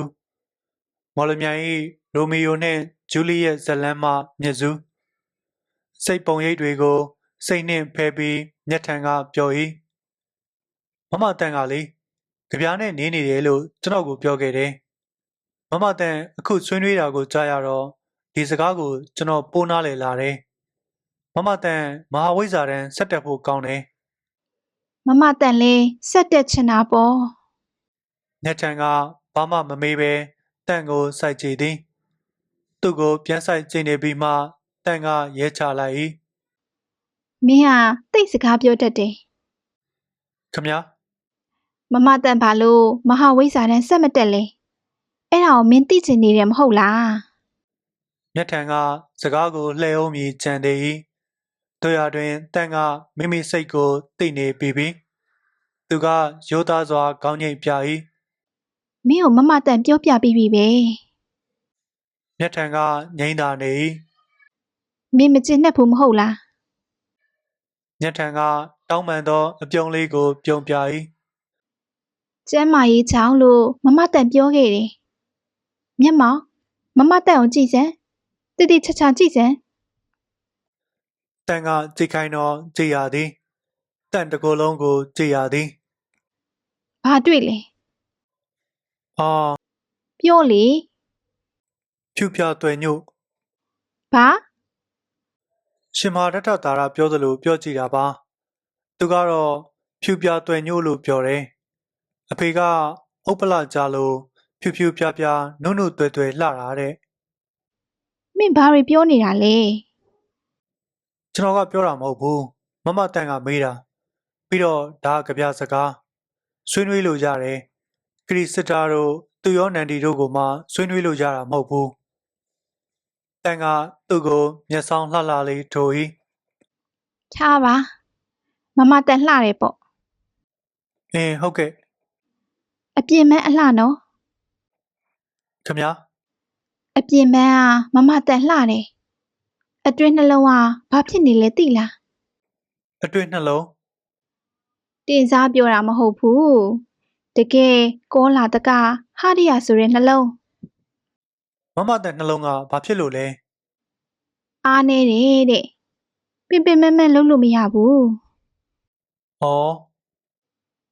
မော်လမြိုင်၏ရိုမီယိုနှင့်ဂျူလီယက်ဇလန်မှမြစ်စုစိတ်ပုံရိပ်တွေကိုစိတ်နှင့်ဖဲပြီးမျက်ထံကပြော၏မမတန်ကလေကြပြားနဲ့နေနေတယ်လို့ကျွန်တော်ကိုပြောခဲ့တယ်မမတန်အခုဆွေးနွေးတာကိုကြားရတော့ဒီစကားကိုကျွန်တော်ပိုးနားလည်လာတယ်မမတန်မဟာဝိဇ္ဇာတန်းဆက်တက်ဖို့ကောင်းတယ် မမတန်လဲဆက်တက်ချင်တာပေါ့ ညက်ထန်ကဘာမှမမေးပဲတန့်ကိုစိုက်ကြည့်သည်သူ့ကိုပြန်ဆိုင်ကြည့်နေပြီးမှတန့်ကရဲချလိုက်၏ မင်းဟာတိတ်စကားပြောတတ်တယ် ခမညာ မမတန်ဘာလို့မဟာဝိဇ္ဇာတန်းဆက်မတက်လဲအဲ့ဒါကိုမင်းသိချင်နေတယ်မဟုတ်လား ညက်ထန်ကစကားကိုလှဲအောင်မြည်ကြံသေး၏တို့ရတွင်တန့်ကမိမိစိတ်ကိုသိနေပြီသူကရိုးသားစွာခေါင်းငိတ်ပြ၏ မင်းကိုမမတန်ပြောပြပြီးပြီပဲ ညက်ထန်ကငိမ့်သာနေ၏ မင်းမကျင်နဲ့ဘူးမဟုတ်လား ညက်ထန်ကတောင်းပန်သောအပြုံးလေးကိုပြုံးပြ၏ ကျမ်းမာရေးချောင်းလို့မမတန်ပြောခဲ့တယ်မျက်မှောင်မမတန်ကိုကြည့်စမ်းတိတိချာချာကြည့်စမ်း တန့်ကကြိတ်ခိုင်းတော့ကြည်ရသည်တန့်တစ်ကိုယ်လုံးကိုကြည်ရသည် ဘာတွေ့လဲ အော် ပြောလေ ဖြူပြသွဲ့ညို့ ဘာ ရှင်မာရထတာရပြောသလိုပြောကြည့်တာပါသူကတော့ဖြူပြသွဲ့ညို့လို့ပြောတယ်အဖေကဥပ္ပလကြလို့ဖြူဖြူပြပြနုနုသွဲ့သွဲ့လှတာတဲ့ မင်းဘာတွေပြောနေတာလဲ ကျွန်တော်ကပြောတာမဟုတ်ဘူးမမတန်ကမေးတာပြီးတော့ဒါကကြပြစကားဆွေးနွေးလို့ရတယ်ခရစ်စတာတို့သူရောနန်ဒီတို့ကိုမှဆွေးနွေးလို့ရတာမဟုတ်ဘူးတန်ကသူ့ကိုမျက်စောင်းလှလှလေးထိုး၏ ထားပါမမတန်လှတယ်ပေါ့ ဟုတ်ကဲ့ အပြင်မန်းအလှနော် ခမညာ အပြင်မန်းကမမတန်လှတယ်အတွင်းနှလုံးကဘာဖြစ်နေလဲသိလား အတွင်းနှလုံး တင်စားပြောတာမဟုတ်ဘူးတကယ်ကောလာတကဟာဒီယာဆိုတဲ့နှလုံး မမတန်နှလုံးကဘာဖြစ်လို့လဲ အားနေတယ်တဲ့ပင်ပင်မန်းမန်းလုံးလို့မရဘူး ဩ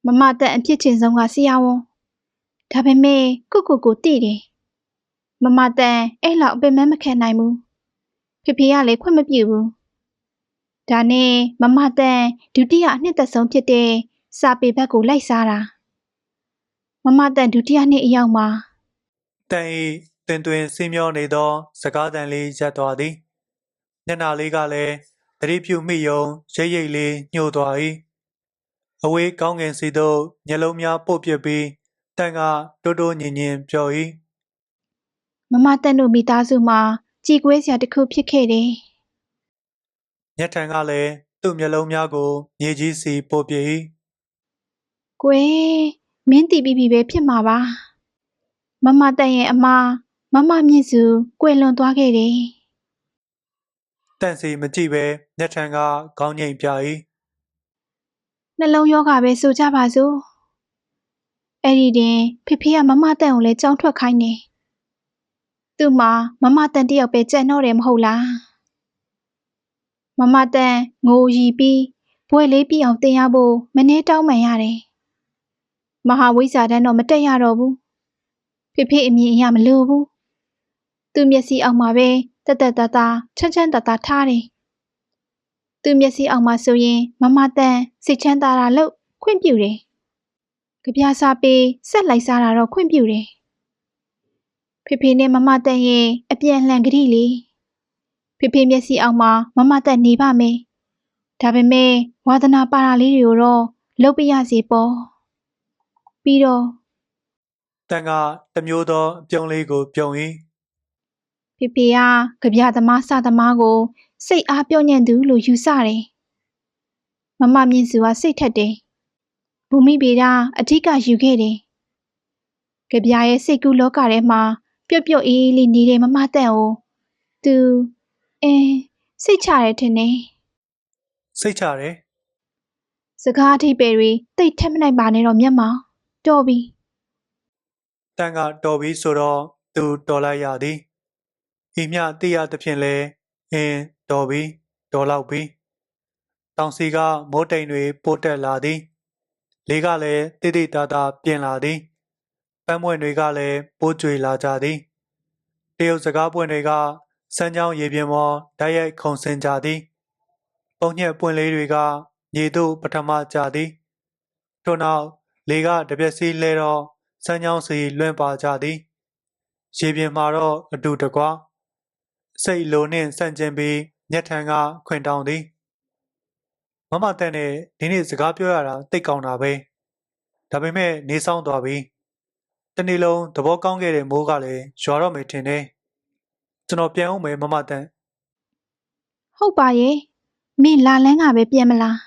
မမတန်အဖြစ်ချင်းဆုံးကဆရာဝန်ဒါပေမဲ့ကိုတိတယ်မမတန်အဲ့လောက်အပင်မခံနိုင်ဘူးဖေဖေကလည်းခွင့်မပြုဘူးဒါနဲ့မမတန်ဒုတိယအနှစ်သက်ဆုံးဖြစ်တဲ့စာပေဘက်ကိုလိုက်စားတာမမတန်ဒုတိယနှစ်အရောက်မှာ တန်ဤတွင်တွင်စီးမျောနေသောစကားတန်လေးရပ်သွားသည်မျက်နှာလေးကလည်းသတိပြုမိယုံရိပ်ရိပ်လေးညှို့သွား၏အဝေးကောင်းကင်စီသို့မျက်လုံးများပုတ်ပစ်ပြီးတန်ကတိုးတိုးညင်ညင်ပြော၏မမတန်တို့မိသားစုမှာကြည်ကွဲစရာတစ်ခုဖြစ်ခဲ့တယ်မျက်ထံကလည်းသူ့မျက်လုံးများကိုမြေကြီးစီပို့ပြ၏ကွယ်မင်းတီးပြီးပဲဖြစ်မှာပါမမတန်ရဲ့အမမမမြင့်စုကွယ်လွန်သွားခဲ့တယ်တန့်စီမကြည့်ပဲမျက်ထံကခေါင်းငိမ့်ပြ၏နှလုံးရောဂါပဲဆိုကြပါစို့အဲ့ဒီတင်ဖေဖေကမမတန်ကိုလည်းကြောင်းထွက်ခိုင်းနေသူ့မှာမမတန်တယောက်ပဲကြံ့တော့တယ်မဟုတ်လားမမတန်ငိုရီပြီးဘွဲလေးပြအောင်တင်ရဖို့မနှဲတောင်းမှန်ရတယ်မဟာဝိဇ္ဇာတန်းတော့မတက်ရတော့ဘူးဖေဖေအမြင်အရမလိုဘူးသူ့မျက်စိအောက်မှာပဲတက်တက်တာတာချမ်းချမ်းတာတာထားတယ်သူ့မျက်စိအောက်မှာဆိုရင်မမတန်စိတ်ချမ်းသာတာလို့ခွင့်ပြုတယ်ကြပြာစာပေဆက်လိုက်စားတာတော့ခွင့်ပြုတယ်ဖေဖေနဲ့မမတန်ရဲ့အပြန်လှန်ကြိလေးဖေဖေမျက်စိအောက်မှာမမတန်နေပါမယ်ဒါပေမဲ့ဝါသနာပါတာလေးတွေကိုတော့လုပ်ပြရစီပေါ့ပြီးတော့တန်ကတမျိုးသောအပြုံးလေးကိုပြုံ၏ဖေဖေကကြပြသမားစသမားကိုစိတ်အားပြော့ညံ့သူလို့ယူဆတယ်မမမြင့်စုကစိတ်ထက်တယ်ဘူမိဗေဒအထက်ကယူခဲ့တယ်ကြပြရဲ့စိတ်ကူးလောကထဲမှာပျော့ပျော့အေးအေးလေးနေတဲ့မမတန်ကိုသူစိတ်ချတယ်ထင်တယ်စိတ်ချတယ်စကားအထိပ္ပယ်တွေတိတ်ထက်မနိုင်ပါနဲ့တော့မျက်မှောင်တော်ပြီတန်ကတော်ပြီဆိုတော့သူတော်လိုက်ရသည်ဤမျှသိရသဖြင့်လဲတော်ပြီတော်လောက်ပြီတောင်စီကမိုးတိမ်တွေပိုးတက်လာသည်လေးကလည်းတိတိတသားပြင်လာသည်ပန်းပွင့်တွေကလည်းပိုးကြွေလာကြသည်တရုတ်စကားပွင့်တွေကစမ်းချောင်းရေပြင်ပေါ်ဓာတ်ရိုက်ခုန်ဆင်းကြသည်ပုံညက်ပွင့်လေးတွေကမြေသို့ပထမကျသည်ထို့နောက်လေကတပြက်စီးလဲတော့စမ်းချောင်းစီလွင့်ပါကြသည်ရေပြင်မှာတော့အတူတကွစိတ်လိုနှင့်ဆန့်ကျင်ပြီးမျက်ထံကခွင်တောင်းသည်မမတန်နဲ့ဒီနေ့စကားပြောရတာတိတ်ကောင်းတာပဲဒါပေမဲ့နေဆောင်သွားပြီတနေ့လုံးသဘောကောင်းခဲ့တဲ့မိုးကလည်းရွာတော့မယ်ထင်တယ်ကျွန်တော်ပြန်အောင်မယ်မမတန်ဟုတ်ပါရဲ့မင်းလာလန်းကပဲပြန်မလား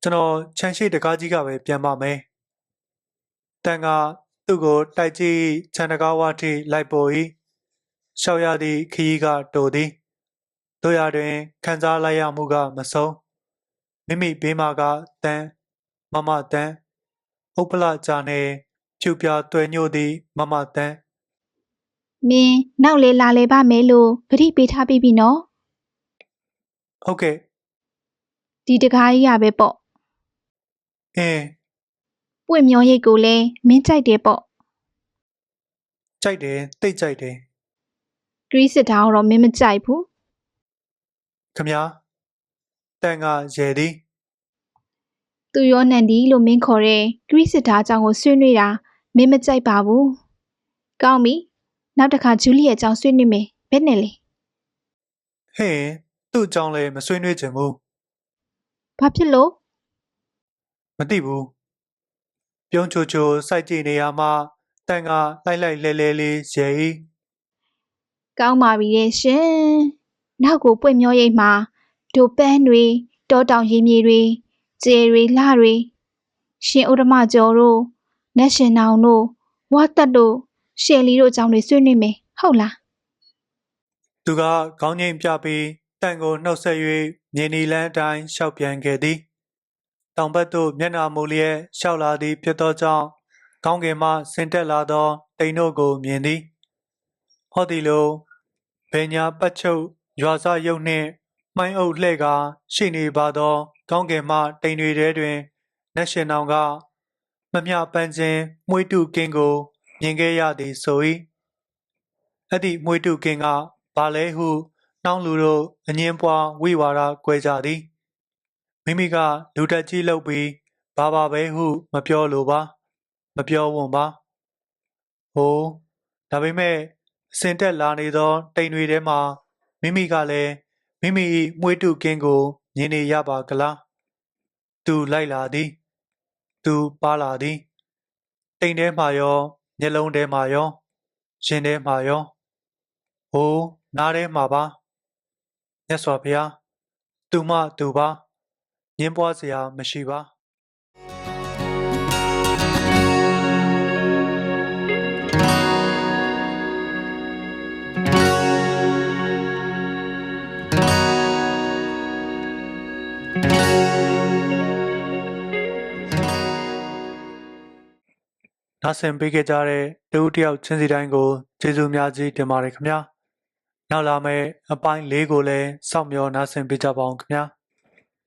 ကျွန်တော်ချမ်းရှိတကားကြီးကပဲပြန်ပါမယ်တန်ကသူ့ကိုတိုက်ကြည့်ချန်တကားဝါထိလိုက်ပေါ်၏ရှောက်ရသည့်ခရီးကတိုသည်တို့ရတွင်ခံစားလိုက်ရမှုကမဆုံးမိမိဘေးမှာကတန်မမတန်ဥပ္ပလကြာနှင့်ဖြူပြတွယ်ညို့သည့်မမတန်မင်းနောက်လေလာလေပါမယ်လို့ဂရိပေးထားပြီးပြီနော်ဟုတ်ကဲ့ဒီတကားကြီးရပဲပေါ့ပွင့်မျောရိတ်ကိုလည်းမင်းကြိုက်တယ်ပေါ့ကြိုက်တယ်တိတ်ကြိုက်တယ်ဂရိစစ်တာတော့မင်းမကြိုက်ဘူးခမညာတန်ကရဲသည်သူရောနန်ဒီလို့မင်းခေါ်တဲ့ဂရိစစ်တာအကြောင်းကိုဆွေးနွေးတာမင်းမကြိုက်ပါဘူးကောင်းပြီနောက်တစ်ခါဂျူလီရဲ့အကြောင်းဆွေးနွေးမယ်ဘယ်နဲ့လဲဟဲ့သူ့အကြောင်းလည်းမဆွေးနွေးချင်ဘူးဘာဖြစ်လို့မသိဘူးပြုံးချိုချိုစိုက်ကြည့်နေရမှတန်ကလိုက်လိုက်လဲလဲလေးရဲ၏ကောင်းပါပြီရဲ့ရှင်နောက်ကိုပွင့်မျောရိတ်မှာဒိုပန်းတွေတောတောင်ရေမြေတွေကျယ်တွေလှတွေရှင်ဥဒ္ဓမကျော်တို့နတ်ရှင်နောင်တို့ဝါတက်တို့ရှယ်လီတို့အကြောင်းတွေဆွေးနွေးမယ်ဟုတ်လားသူကခေါင်းငိမ့်ပြပြီးတန်ကိုနှုတ်ဆက်၍မြေနီလန်းအတိုင်းရှောက်ပြန်ခဲ့သည်တောင်ဘက်သို့မျက်နှာမူလျက်ရှောက်လာသည်ဖြစ်သောကြောင့်ကောင်းကင်မှဆင်းတက်လာသောတိမ်တို့ကိုမြင်သည်ဟောဒီလိုဘယ်ညာပတ်ချုပ်ရွာစရုပ်နှင့်မှိုင်းအုပ်လှဲ့ကာရှိနေပါသောကောင်းကင်မှတိမ်တွေထဲတွင် နက်ရှင်နောင်ကမမျှပန်းခြင်းမွေးတုကင်းကိုမြင်ခဲ့ရသည်ဆို၏အဲ့ဒီမွေးတုကင်းကဘာလဲဟုနှောင်းလူတို့အငင်းပွားဝိဝါဒကွဲကြသည်မိမိကလူတက်ကြီးလုပ်ပြီးဘာပဲဟုမပြောလိုပါမပြောဝံ့ပါဟိုဒါပေမဲ့အစင်တက်လာနေသောတိမ်တွေထဲမှာမိမိကလည်းမိမိ၏မွေးတုကင်းကိုမြင်နေရပါကလားသူလိုက်လာသည်သူပါလာသည်တိမ်ထဲမှာရောမျက်လုံးထဲမှာရောရှင်ထဲမှာရောဟိုနားထဲမှာပါမြတ်စွာဘုရားသူမသူပါညင်းပွားစရာမရှိပါနားဆင်ပေးခဲ့ကြတဲ့တဦးတယောက်ချင်းစီတိုင်းကိုကျေးဇူးများကြီးတင်ပါတယ်ခင်ဗျာနောက်လာမယ့်အပိုင်း၄ကိုလည်းစောင့်မျှော်နားဆင်ပေးကြပါအောင်ခင်ဗျာ